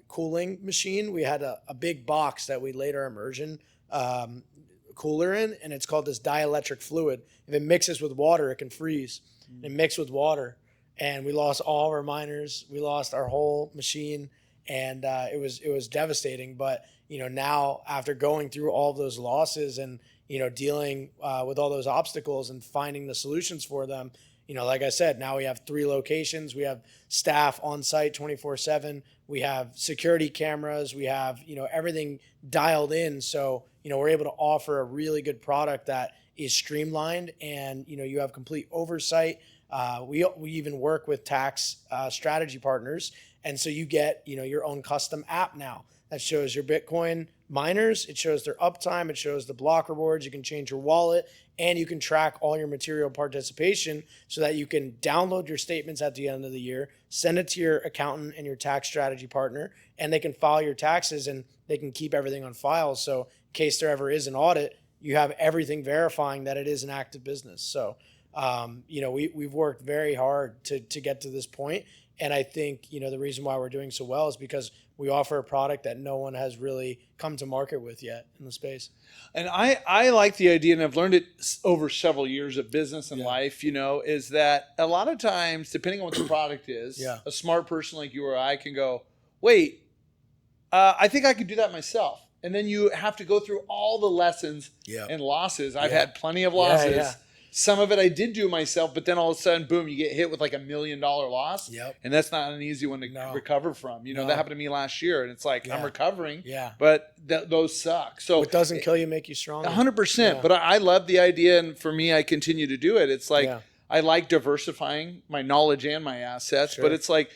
cooling machine. We had a big box that we laid our immersion cooler in, and it's called this dielectric fluid. If it mixes with water, it can freeze. It mixed with water, and we lost all of our miners. We lost our whole machine, and it was devastating. But now after going through all of those losses and dealing with all those obstacles and finding the solutions for them, like I said, now we have 3 locations. We have staff on site 24/7. We have security cameras. We have, everything dialed in. So, we're able to offer a really good product that is streamlined, and, you have complete oversight. We even work with tax strategy partners. And so you get, your own custom app now that shows your Bitcoin miners. It shows their uptime. It shows the block rewards. You can change your wallet, and you can track all your material participation so that you can download your statements at the end of the year, send it to your accountant and your tax strategy partner, and they can file your taxes and they can keep everything on file. So in case there ever is an audit, you have everything verifying that it is an active business. So, we've worked very hard to get to this point. And I think, the reason why we're doing so well is because we offer a product that no one has really come to market with yet in the space. And I like the idea, and I've learned it over several years of business and life, is that a lot of times, depending on what the product is, a smart person like you or I can go, wait, I think I could do that myself. And then you have to go through all the lessons and losses. I've had plenty of losses. Yeah. Some of it I did do myself, but then all of a sudden, boom, you get hit with like $1 million loss. Yep. And that's not an easy one to recover from. That happened to me last year. And it's like, I'm recovering, but those suck. So what doesn't kill you make you stronger. 100%. Yeah. But I love the idea. And for me, I continue to do it. It's like, I like diversifying my knowledge and my assets, but it's like,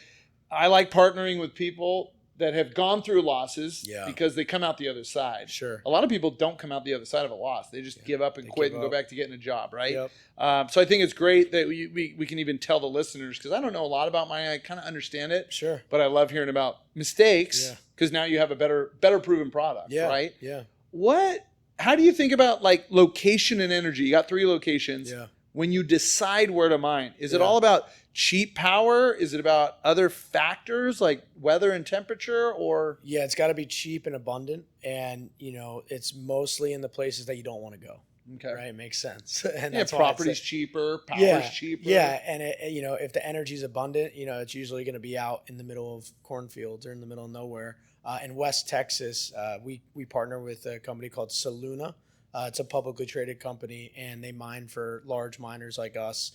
I like partnering with people that have gone through losses because they come out the other side. Sure. A lot of people don't come out the other side of a loss. They just give up and quit and go back to getting a job, right? Yep. So I think it's great that we can even tell the listeners, because I don't know a lot about mining. I kind of understand it. Sure. But I love hearing about mistakes because now you have a better proven product, right? Yeah. How do you think about like location and energy? You got 3 locations. Yeah. When you decide where to mine, is it all about cheap power? Is it about other factors like weather and temperature, or? Yeah, it's got to be cheap and abundant. And, it's mostly in the places that you don't want to go. Okay. Right. It makes sense. And that's property's cheaper, power's cheaper. Yeah. And if the energy's abundant, it's usually going to be out in the middle of cornfields or in the middle of nowhere. In West Texas, we partner with a company called Soluna. It's a publicly traded company, and they mine for large miners like us.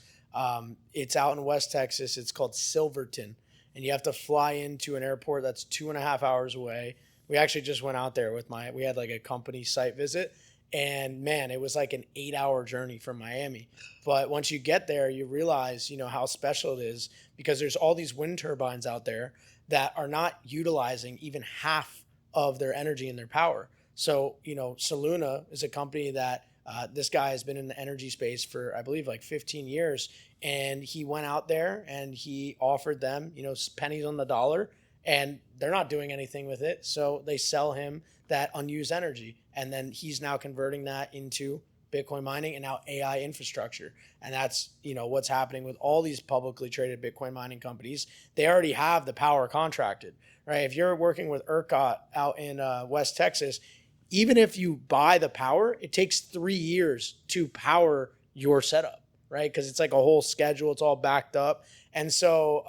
It's out in West Texas. It's called Silverton, and you have to fly into an airport that's 2.5 hours away. We actually just went out there we had like a company site visit, and man, it was like an 8-hour journey from Miami. But once you get there, you realize, how special it is, because there's all these wind turbines out there that are not utilizing even half of their energy and their power. So, Soluna is a company that this guy has been in the energy space for, I believe, like 15 years. And he went out there and he offered them, pennies on the dollar. and they're not doing anything with it. So they sell him that unused energy. And then he's now converting that into Bitcoin mining and now AI infrastructure. And that's, what's happening with all these publicly traded Bitcoin mining companies. They already have the power contracted, right? If you're working with ERCOT out in West Texas, even if you buy the power, it takes 3 years to power your setup, right? Because it's like a whole schedule. It's all backed up. And so,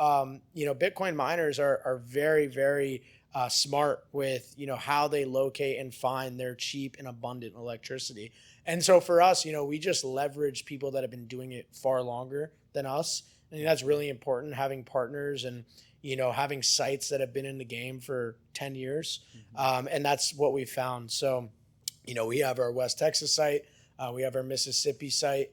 Bitcoin miners are very, very smart with, how they locate and find their cheap and abundant electricity. And so for us, we just leverage people that have been doing it far longer than us. I think that's really important, having partners and, having sites that have been in the game for 10 years. And that's what we found. So, we have our West Texas site, we have our Mississippi site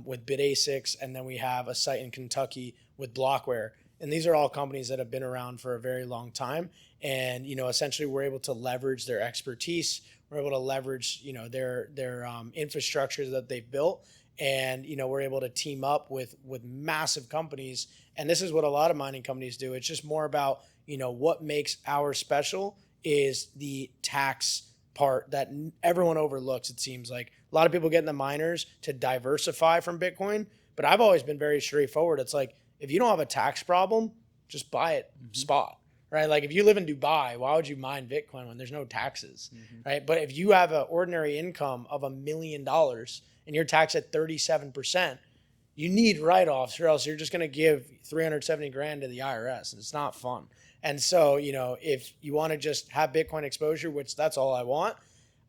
with BitAsics, and then we have a site in Kentucky with Blockware. And these are all companies that have been around for a very long time. And, essentially we're able to leverage their expertise. We're able to leverage, their infrastructure that they've built. And, we're able to team up with massive companies. And this is what a lot of mining companies do. It's just more about, what makes ours special is the tax part that everyone overlooks. It seems like a lot of people get in the miners to diversify from Bitcoin, but I've always been very straightforward. It's like, if you don't have a tax problem, just buy it spot, right? Like if you live in Dubai, why would you mine Bitcoin when there's no taxes, right? But if you have an ordinary income of $1 million and you're taxed at 37%, you need write-offs, or else you're just going to give 370 grand to the IRS, and it's not fun. And so, if you want to just have Bitcoin exposure, which that's all I want,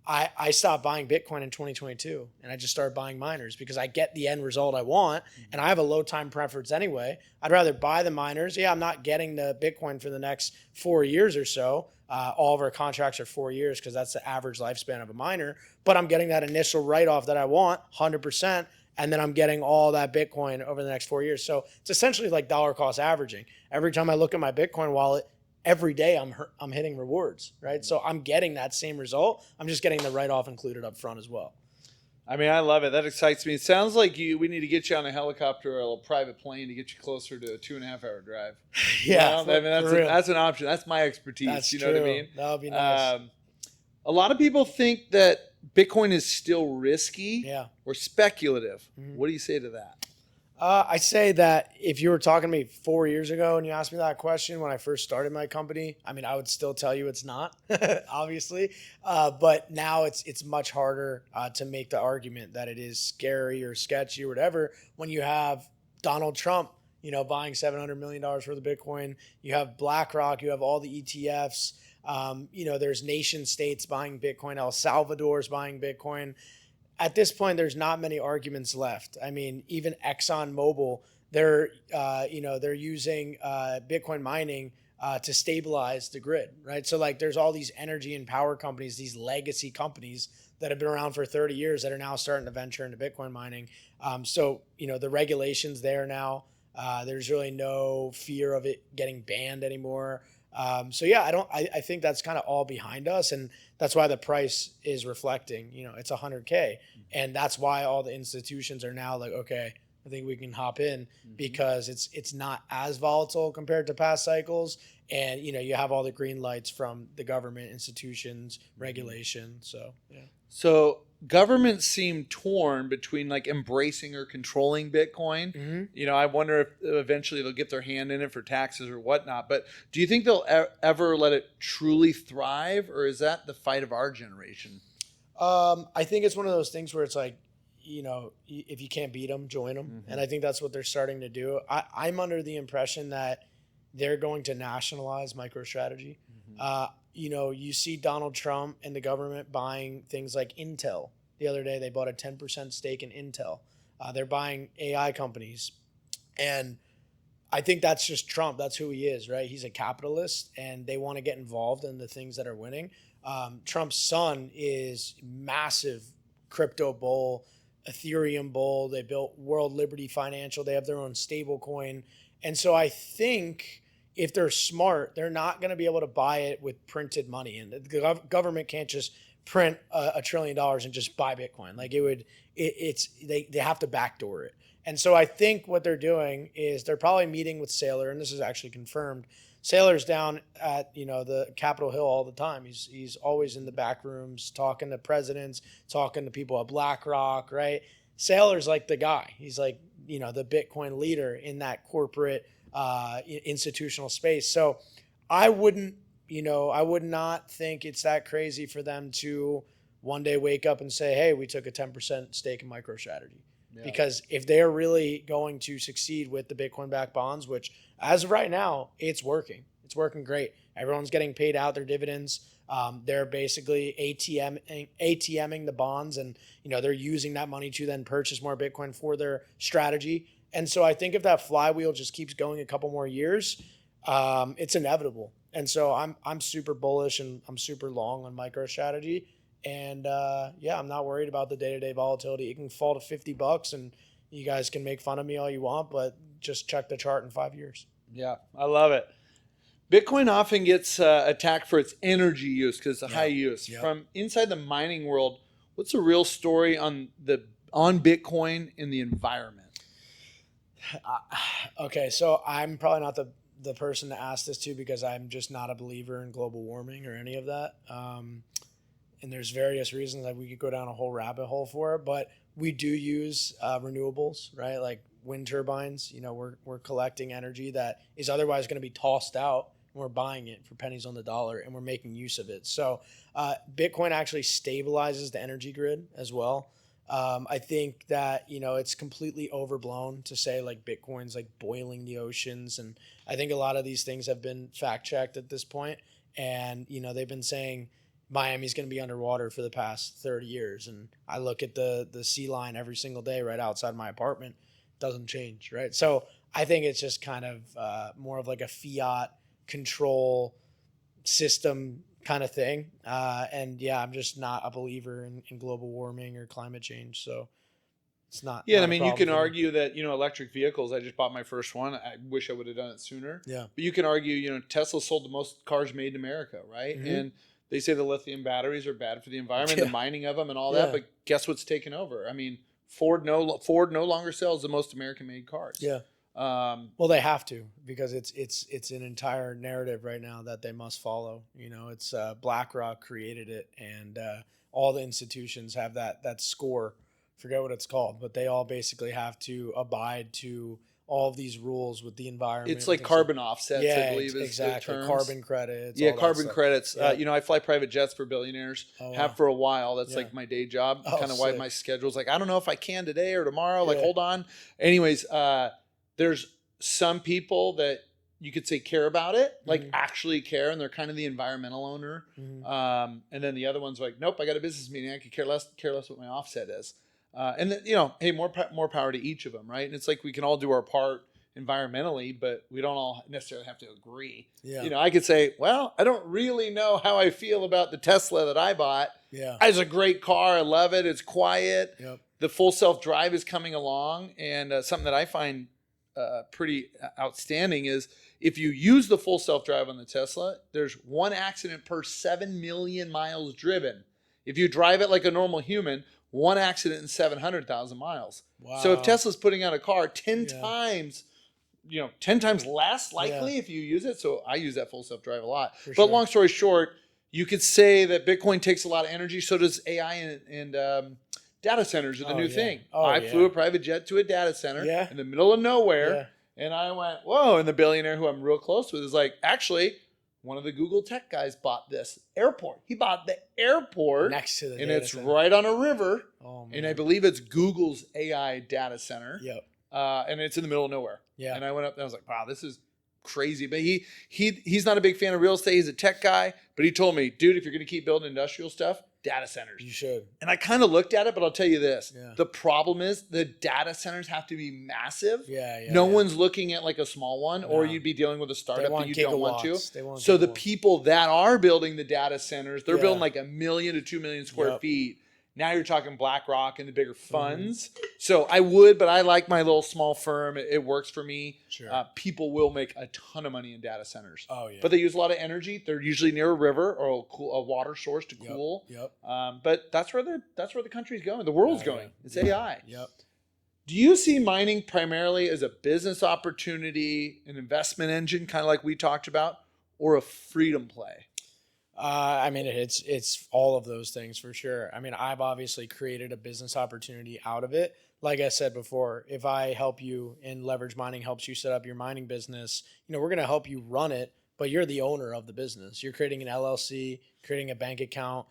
I stopped buying Bitcoin in 2022, and I just started buying miners because I get the end result I want, and I have a low time preference anyway. I'd rather buy the miners. Yeah, I'm not getting the Bitcoin for the next 4 years or so. All of our contracts are 4 years because that's the average lifespan of a miner, but I'm getting that initial write-off that I want, 100%, and then I'm getting all that Bitcoin over the next 4 years. So it's essentially like dollar cost averaging. Every time I look at my Bitcoin wallet, every day I'm hitting rewards, right? So I'm getting that same result. I'm just getting the write-off included up front as well. I mean, I love it. That excites me. It sounds like we need to get you on a helicopter or a private plane to get you closer to a 2.5 hour drive. Yeah, I mean, that's an option. That's my expertise. That's you know what I mean? That would be nice. A lot of people think that Bitcoin is still risky or speculative. What do you say to that? I say that if you were talking to me 4 years ago and you asked me that question when I first started my company, I mean, I would still tell you it's not, obviously. But now it's much harder to make the argument that it is scary or sketchy or whatever when you have Donald Trump, buying $700 million worth of Bitcoin. You have BlackRock, you have all the ETFs. There's nation states buying Bitcoin. El Salvador's buying Bitcoin. At this point, there's not many arguments left. I mean, even ExxonMobil, they're using Bitcoin mining to stabilize the grid, right? So like there's all these energy and power companies, these legacy companies that have been around for 30 years that are now starting to venture into Bitcoin mining. So the regulations there now, there's really no fear of it getting banned anymore. I think that's kind of all behind us, and that's why the price is reflecting, it's 100K. And that's why all the institutions are now like, okay, I think we can hop in because it's not as volatile compared to past cycles. And, you have all the green lights from the government, institutions, regulation. So, yeah. So governments seem torn between like embracing or controlling Bitcoin. I wonder if eventually they'll get their hand in it for taxes or whatnot. But do you think they'll ever let it truly thrive, or is that the fight of our generation? I think it's one of those things where it's like, if you can't beat them, join them. And I think that's what they're starting to do. I'm under the impression that they're going to nationalize MicroStrategy. You see Donald Trump and the government buying things like Intel. The other day, they bought a 10% stake in Intel. They're buying AI companies. And I think that's just Trump. That's who he is, right? He's a capitalist, and they want to get involved in the things that are winning. Trump's son is massive crypto bull, Ethereum bull. They built World Liberty Financial. They have their own stable coin. And so I think if they're smart, they're not going to be able to buy it with printed money. And the government can't just print $1 trillion and just buy Bitcoin. Like they have to backdoor it. And so I think what they're doing is they're probably meeting with Saylor, and this is actually confirmed. Saylor's down at, the Capitol Hill all the time. He's always in the back rooms talking to presidents, talking to people at BlackRock, right? Saylor's like the guy. He's like, the Bitcoin leader in that corporate institutional space. So I would not think it's that crazy for them to one day wake up and say, hey, we took a 10% stake in MicroStrategy. Yeah. Because if they're really going to succeed with the Bitcoin-backed bonds, which as of right now, it's working. It's working great. Everyone's getting paid out their dividends. They're basically ATMing the bonds, and they're using that money to then purchase more Bitcoin for their strategy. And so I think if that flywheel just keeps going a couple more years, it's inevitable. And so I'm super bullish and I'm super long on MicroStrategy. And I'm not worried about the day-to-day volatility. It can fall to $50 and you guys can make fun of me all you want, but just check the chart in 5 years. Yeah, I love it. Bitcoin often gets attacked for its energy use because it's a high use. Yep. From inside the mining world, what's the real story on Bitcoin and the environment? Okay, so I'm probably not the person to ask this to because I'm just not a believer in global warming or any of that. And there's various reasons that we could go down a whole rabbit hole for it, but we do use renewables, right? Like wind turbines. We're collecting energy that is otherwise going to be tossed out, and we're buying it for pennies on the dollar, and we're making use of it. So Bitcoin actually stabilizes the energy grid as well. I think that, it's completely overblown to say like Bitcoin's like boiling the oceans. And I think a lot of these things have been fact checked at this point. And, they've been saying Miami's going to be underwater for the past 30 years. And I look at the sea line every single day right outside my apartment. It doesn't change, right? So I think it's just kind of more of like a fiat control system kind of thing. I'm just not a believer in global warming or climate change. So it's not. Yeah, not you can argue that, electric vehicles, I just bought my first one. I wish I would have done it sooner. Yeah. But you can argue, Tesla sold the most cars made in America, right? Mm-hmm. And they say the lithium batteries are bad for the environment, the mining of them and all that. But guess what's taken over? Ford no longer sells the most American-made cars. Yeah. Well, they have to because it's an entire narrative right now that they must follow. It's BlackRock created it, and all the institutions have that score. Forget what it's called, but they all basically have to abide to all of these rules with the environment. It's like carbon offsets, I believe, is exactly. the terms. Carbon credits. Yeah, carbon credits. Yeah. I fly private jets for billionaires. Oh, wow. Have for a while. That's like my day job. Kind of why my schedule's like, I don't know if I can today or tomorrow. Like, hold on. Anyways, there's some people that you could say care about it, like actually care, and they're kind of the environmental owner. Mm-hmm. And then the other one's like, nope, I got a business meeting. I could care less what my offset is. And then, hey, more power to each of them, right? And it's like we can all do our part environmentally, but we don't all necessarily have to agree. Yeah. I could say, well, I don't really know how I feel about the Tesla that I bought. Yeah. It's a great car. I love it. It's quiet. Yep. The full self-drive is coming along. And something that I find pretty outstanding is if you use the full self-drive on the Tesla, there's one accident per 7 million miles driven. If you drive it like a normal human, one accident in 700,000 miles. Wow. So if Tesla's putting out a car 10 times, 10 times less likely if you use it. So I use that full self-drive a lot. But long story short, you could say that Bitcoin takes a lot of energy. So does AI and data centers are the new thing. I flew a private jet to a data center in the middle of nowhere. And I went, whoa. And the billionaire who I'm real close with is like, actually, one of the Google tech guys bought this airport. He bought the airport next to the and data it's center. right on a river. Oh, man. And I believe it's Google's AI data center. Yep. And it's in the middle of nowhere. Yeah. And I went up and I was like, wow, this is crazy. But he's not a big fan of real estate. He's a tech guy. But he told me, dude, if you're going to keep building industrial stuff, data centers. You should. And I kind of looked at it, but I'll tell you this. Yeah. The problem is the data centers have to be massive. No one's looking at like a small one, or you'd be dealing with a startup that you don't want to. So the people that are building the data centers, they're building like 1 million to 2 million square feet. Now you're talking BlackRock and the bigger funds. Mm-hmm. So I would, but I like my little small firm. It works for me. Sure. People will make a ton of money in data centers. Oh, yeah. But they use a lot of energy. They're usually near a river or a water source to cool. Yep. But that's where the country's going. The world's going. It's AI. Yep. Do you see mining primarily as a business opportunity, an investment engine, kind of like we talked about, or a freedom play? I mean, it's all of those things for sure. I mean, I've obviously created a business opportunity out of it. Like I said before, if I help you and leverage mining helps you set up your mining business, we're going to help you run it, but you're the owner of the business. You're creating an LLC, creating a bank account.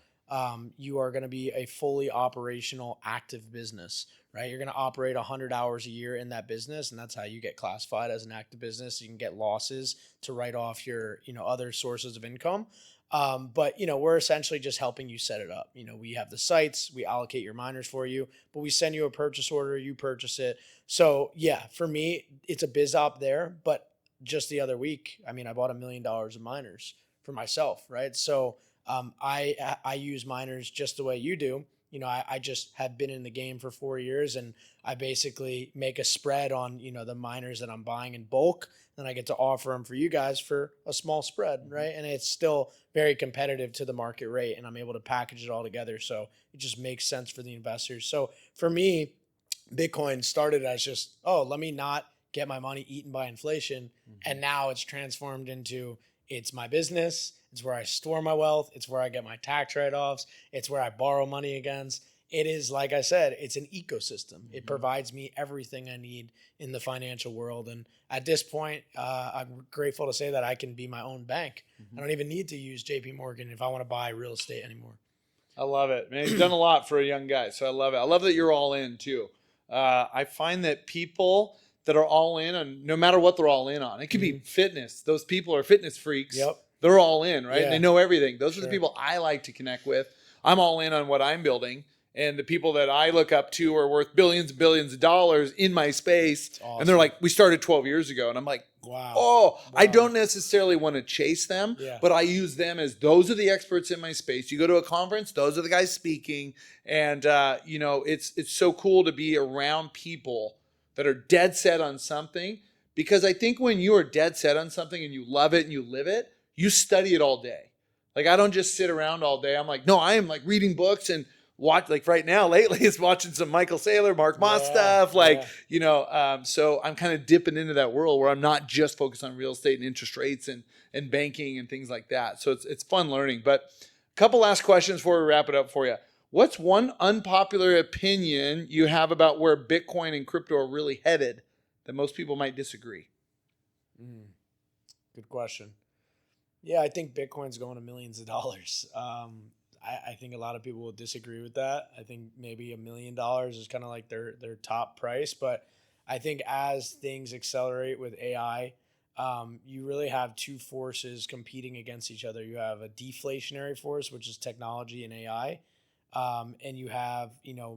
You are going to be a fully operational, active business, right? You're going to operate 100 hours a year in that business, and that's how you get classified as an active business. You can get losses to write off your, other sources of income. But we're essentially just helping you set it up. We have the sites, we allocate your miners for you, but we send you a purchase order, you purchase it. So yeah, for me, it's a biz op there. But just the other week, I mean, I bought $1 million of miners for myself, right? So I use miners just the way you do. I just have been in the game for 4 years, and I basically make a spread on, the miners that I'm buying in bulk. Then I get to offer them for you guys for a small spread, right? And it's still very competitive to the market rate, and I'm able to package it all together. So it just makes sense for the investors. So for me, Bitcoin started as just, let me not get my money eaten by inflation. And now it's transformed into, it's my business. It's where I store my wealth. It's where I get my tax write-offs. It's where I borrow money against. It is, like I said, it's an ecosystem. It provides me everything I need in the financial world. And at this point, I'm grateful to say that I can be my own bank. I don't even need to use JP Morgan if I want to buy real estate anymore. I love it, man. You've done a lot for a young guy, so I love it. I love that you're all in too. I find that people that are all in on, no matter what they're all in on, it could be fitness. Those people are fitness freaks. Yep. They're all in, right? Yeah. They know everything. Those are the people I like to connect with. I'm all in on what I'm building. And the people that I look up to are worth billions and billions of dollars in my space. Awesome. And they're like, we started 12 years ago. And I'm like, wow. I don't necessarily want to chase them, but I use them as those are the experts in my space. You go to a conference, those are the guys speaking. And, it's so cool to be around people that are dead set on something. Because I think when you are dead set on something and you love it and you live it, you study it all day. Like, I don't just sit around all day. I'm like, no, I am like reading books and watch, like right now, lately is watching some Michael Saylor, Mark Moss stuff. So I'm kind of dipping into that world where I'm not just focused on real estate and interest rates and banking and things like that. So it's fun learning. But a couple last questions before we wrap it up for you. What's one unpopular opinion you have about where Bitcoin and crypto are really headed that most people might disagree? Good question. Yeah, I think Bitcoin's going to millions of dollars. I think a lot of people will disagree with that. I think maybe $1 million is kind of like their top price. But I think as things accelerate with AI, you really have two forces competing against each other. You have a deflationary force, which is technology and AI. And you have,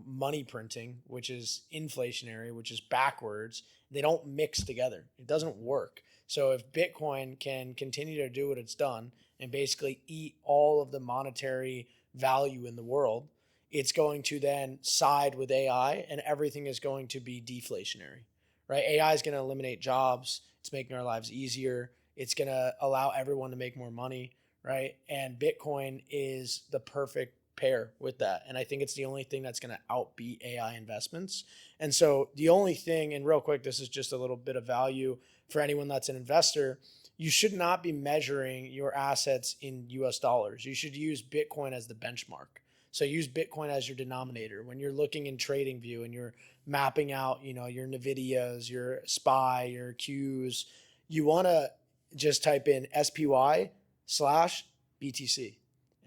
money printing, which is inflationary, which is backwards. They don't mix together. It doesn't work. So if Bitcoin can continue to do what it's done and basically eat all of the monetary value in the world, it's going to then side with AI and everything is going to be deflationary, right? AI is going to eliminate jobs. It's making our lives easier. It's going to allow everyone to make more money, right? And Bitcoin is the perfect pair with that. And I think it's the only thing that's going to outbeat AI investments. And so the only thing, and real quick, this is just a little bit of value for anyone that's an investor, you should not be measuring your assets in US dollars. You should use Bitcoin as the benchmark. So use Bitcoin as your denominator. When you're looking in TradingView and you're mapping out, your NVIDIAs, your SPY, your Qs, you want to just type in SPY/BTC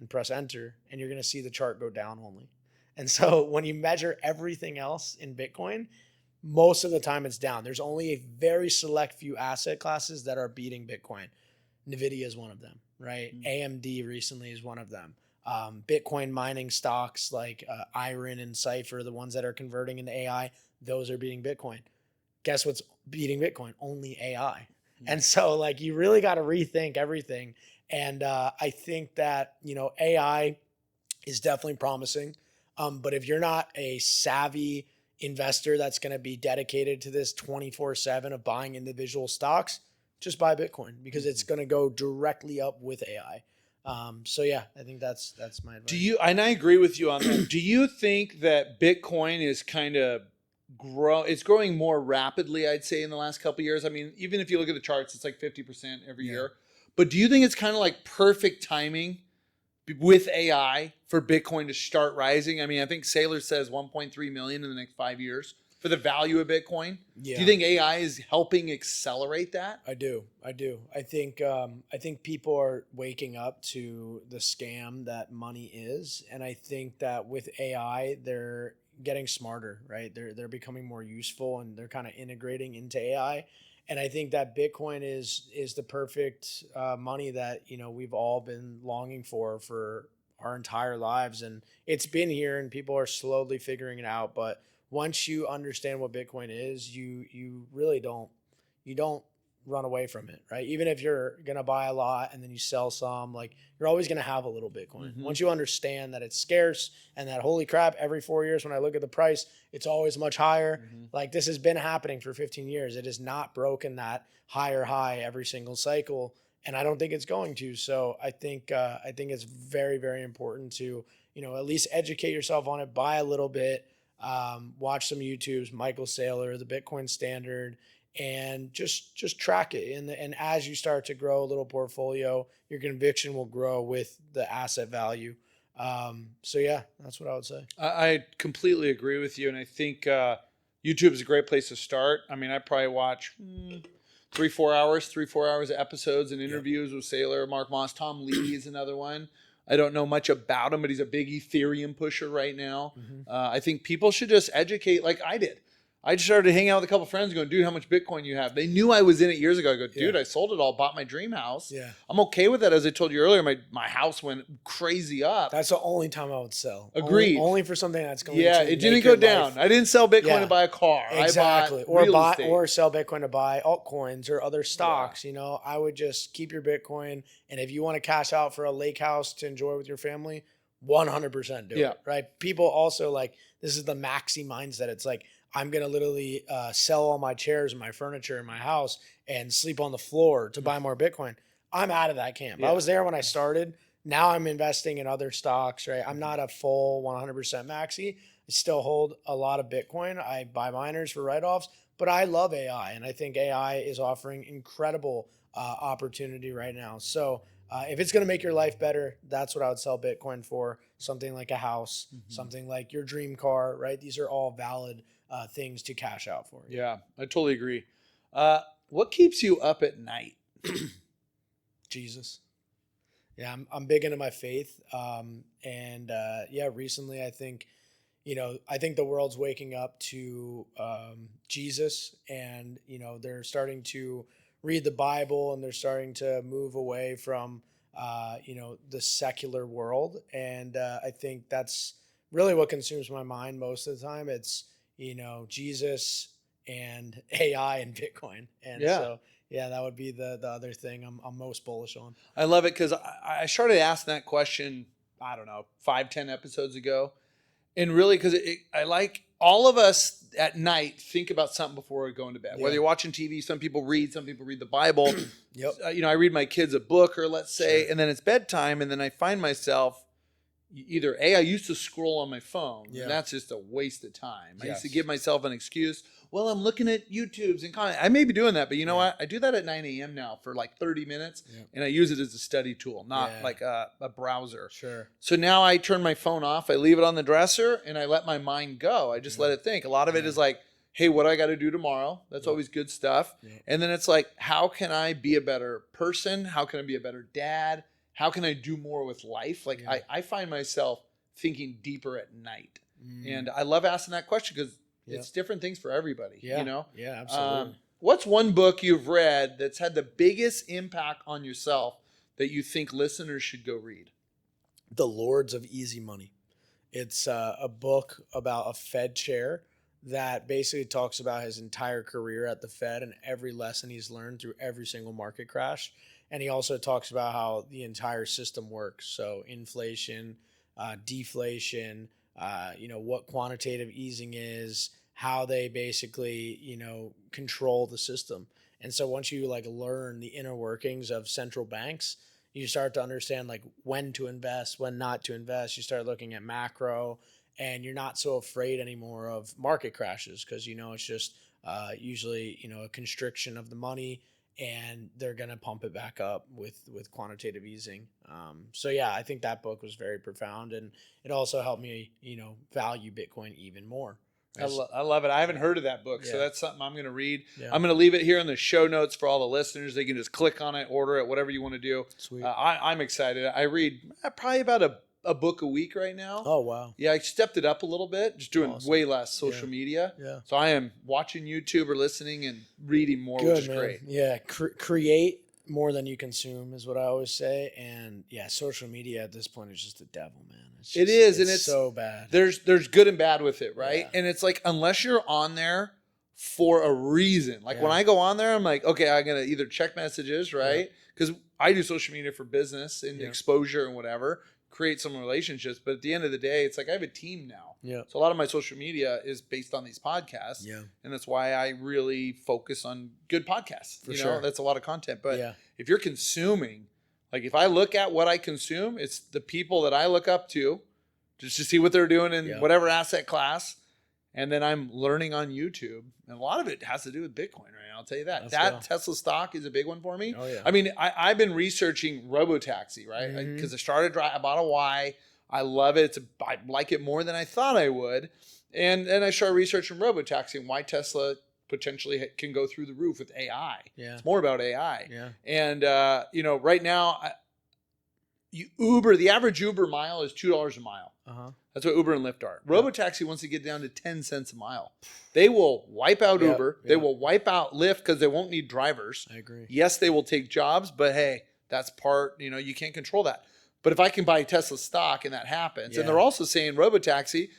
and press enter, and you're going to see the chart go down only. And so when you measure everything else in Bitcoin, most of the time it's down. There's only a very select few asset classes that are beating Bitcoin. NVIDIA is one of them, right? AMD recently is one of them. Bitcoin mining stocks like Iron and Cypher, the ones that are converting into AI, those are beating Bitcoin. Guess what's beating Bitcoin? Only AI. And so you really got to rethink everything. And I think that, AI is definitely promising. But if you're not a savvy investor that's going to be dedicated to this 24/7 of buying individual stocks, just buy Bitcoin because it's going to go directly up with AI. So yeah, I think that's my advice. And I agree with you on that. Do you think that Bitcoin is kind of it's growing more rapidly, I'd say, in the last couple of years. I mean, even if you look at the charts, it's like 50% every year. But do you think it's kind of like perfect timing with AI for Bitcoin to start rising? I mean, I think Saylor says 1.3 million in the next 5 years for the value of Bitcoin. Yeah. Do you think AI is helping accelerate that? I do. I think people are waking up to the scam that money is, and I think that with AI, they're getting smarter, right? They're becoming more useful, and they're kind of integrating into AI. And I think that Bitcoin is the perfect money that we've all been longing for our entire lives, and it's been here, and people are slowly figuring it out. But once you understand what Bitcoin is, you really don't run away from it, right? Even if you're gonna buy a lot and then you sell some, like you're always gonna have a little Bitcoin. Mm-hmm. Once you understand that it's scarce and that holy crap, every 4 years when I look at the price, it's always much higher. Mm-hmm. Like this has been happening for 15 years. It has not broken that higher high every single cycle, and I don't think it's going to. So I think it's very, very important to at least educate yourself on it, buy a little bit. Watch some YouTubes, Michael Saylor, the Bitcoin Standard, and just track it. And as you start to grow a little portfolio, your conviction will grow with the asset value. So yeah, that's what I would say. I completely agree with you, and I think YouTube is a great place to start. I mean, I probably watch 3-4 hours of episodes and interviews with Saylor, Mark Moss, Tom Lee is another one. I don't know much about him, but he's a big Ethereum pusher right now. Mm-hmm. I think people should just educate like I did. I just started hanging out with a couple of friends going, dude, how much Bitcoin you have? They knew I was in it years ago. I go, dude, I sold it all, bought my dream house. Yeah. I'm okay with that. As I told you earlier, my house went crazy up. That's the only time I would sell. Agreed. Only for something that's going to it didn't go down. I didn't sell Bitcoin to buy a car. Exactly. I bought real estate. Or sell Bitcoin to buy altcoins or other stocks. I would just keep your Bitcoin. And if you want to cash out for a lake house to enjoy with your family, 100% do it. Right. People also this is the maxi mindset. It's like, I'm going to literally sell all my chairs and my furniture in my house and sleep on the floor to buy more Bitcoin. I'm out of that camp. I was there when I started. Now I'm investing in other stocks, right? I'm not a full 100% maxi. I still hold a lot of Bitcoin. I buy miners for write-offs, but I love AI. And I think AI is offering incredible opportunity right now. So if it's going to make your life better, that's what I would sell Bitcoin for. Something like a house, something like your dream car, right? These are all valid things to cash out for. Yeah, I totally agree. What keeps you up at night? Jesus. Yeah, I'm big into my faith. Recently I think the world's waking up to Jesus, and they're starting to read the Bible, and they're starting to move away from the secular world. And I think that's really what consumes my mind most of the time. It's Jesus and AI and Bitcoin. And so that would be the other thing I'm most bullish on. I love it because I started asking that question, I don't know, 5-10 episodes ago. And really, because I like all of us at night think about something before we go into bed. Whether you're watching TV, some people read the Bible. Yep. I read my kids a book, or let's say, and then it's bedtime, and then I find myself either I used to scroll on my phone, and that's just a waste of time. I used to give myself an excuse. Well, I'm looking at YouTubes and content. I may be doing that, but you know what? I do that at 9 a.m. now for like 30 minutes, and I use it as a study tool, not like a browser. Sure. So now I turn my phone off. I leave it on the dresser, and I let my mind go. I just let it think. A lot of it is like, hey, what do I got to do tomorrow? That's always good stuff. And then it's like, how can I be a better person? How can I be a better dad? How can I do more with life? Like I find myself thinking deeper at night. And I love asking that question because it's different things for everybody. Yeah, absolutely. What's one book you've read that's had the biggest impact on yourself that you think listeners should go read? The Lords of Easy Money. It's a book about a Fed chair that basically talks about his entire career at the Fed and every lesson he's learned through every single market crash. And he also talks about how the entire system works. So inflation, deflation, what quantitative easing is, how they basically, control the system. And so once you learn the inner workings of central banks, you start to understand when to invest, when not to invest. You start looking at macro and you're not so afraid anymore of market crashes because it's just usually a constriction of the money, and they're gonna pump it back up with quantitative easing. So yeah, I think that book was very profound, and it also helped me value Bitcoin even more. I love it. I haven't heard of that book, so Yeah. that's something I'm going to read. Yeah. I'm going to leave it here in the show notes for all the listeners. They can just click on it, order it, whatever you want to do. Sweet. I'm excited. I read probably about a book a week right now. Oh wow. Yeah, I stepped it up a little bit, just doing Awesome. way less social media. Yeah. So I am watching YouTube or listening and reading more, Good, which is man. great. Yeah, create more than you consume is what I always say. And yeah, social media at this point is just the devil, man. It is, and it's so bad. There's good and bad with it, right? Yeah. And it's like, unless you're on there for a reason, like when Yeah. I go on there, I'm like, okay, I'm gonna either check messages, right? Because I do social media for business and exposure and whatever, create some relationships. But at the end of the day, it's like I have a team now. Yeah. So a lot of my social media is based on these podcasts. Yeah. And that's why I really focus on good podcasts. For you sure. know, that's a lot of content. But Yeah. if you're consuming, like if I look at what I consume, it's the people that I look up to just to see what they're doing in whatever asset class. And then I'm learning on YouTube. And a lot of it has to do with Bitcoin, right? I'll tell you that. Let's go. Tesla stock is a big one for me. Oh yeah. I mean, I've been researching robotaxi, right? Mhm. Because I bought a Y. I love it. I like it more than I thought I would. And then I started researching robotaxi and why Tesla potentially can go through the roof with AI. Yeah. It's more about AI. Yeah. And, right now, the average Uber mile is $2 a mile. Uh-huh. That's what Uber and Lyft are. Robotaxi wants to get down to 10 cents a mile. They will wipe out Uber. They will wipe out Lyft because they won't need drivers. I agree. Yes, they will take jobs, but hey, that's part, you can't control that. But if I can buy Tesla stock and that happens, and they're also saying robotaxi,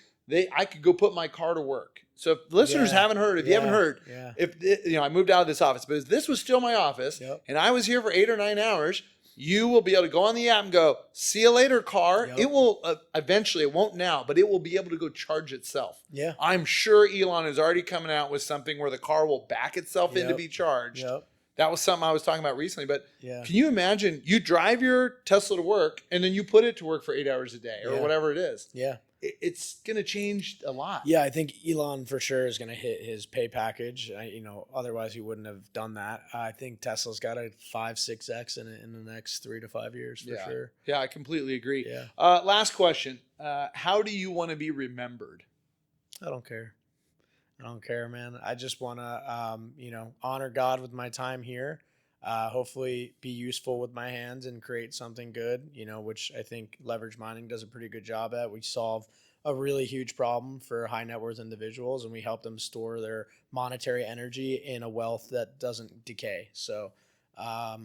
I could go put my car to work. So if listeners haven't heard, if you haven't heard, if I moved out of this office, but if this was still my office and I was here for 8 or 9 hours, you will be able to go on the app and go, see you later, car. It will eventually, it won't now, but it will be able to go charge itself. Yeah. I'm sure Elon is already coming out with something where the car will back itself in to be charged. Yep. That was something I was talking about recently. But Yeah. can you imagine you drive your Tesla to work and then you put it to work for 8 hours a day or whatever it is? Yeah. It's going to change a lot. Yeah, I think Elon for sure is going to hit his pay package. Otherwise he wouldn't have done that. I think Tesla's got a 5-6x in it in the next 3 to 5 years for sure. Yeah, I completely agree. Yeah. Last question. How do you want to be remembered? I don't care. I don't care, man. I just want to, honor God with my time here. Hopefully be useful with my hands and create something good, which I think leverage mining does a pretty good job at. We solve a really huge problem for high net worth individuals, and we help them store their monetary energy in a wealth that doesn't decay. So, I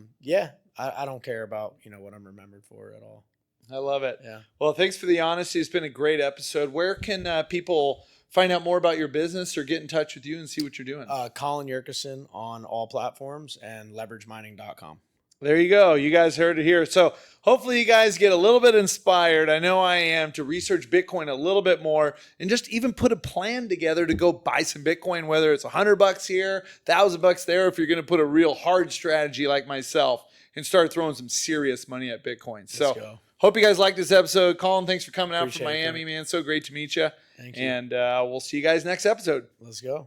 don't care about, what I'm remembered for at all. I love it. Yeah. Well, thanks for the honesty. It's been a great episode. Where can people find out more about your business or get in touch with you and see what you're doing? Colin Yurcisin on all platforms and leveragemining.com. There you go. You guys heard it here. So hopefully you guys get a little bit inspired. I know I am, to research Bitcoin a little bit more and just even put a plan together to go buy some Bitcoin, whether it's $100 here, $1,000 there, if you're going to put a real hard strategy like myself and start throwing some serious money at Bitcoin. So hope you guys liked this episode. Colin, thanks for coming out from Miami, man. So great to meet you. Thank you. And we'll see you guys next episode. Let's go.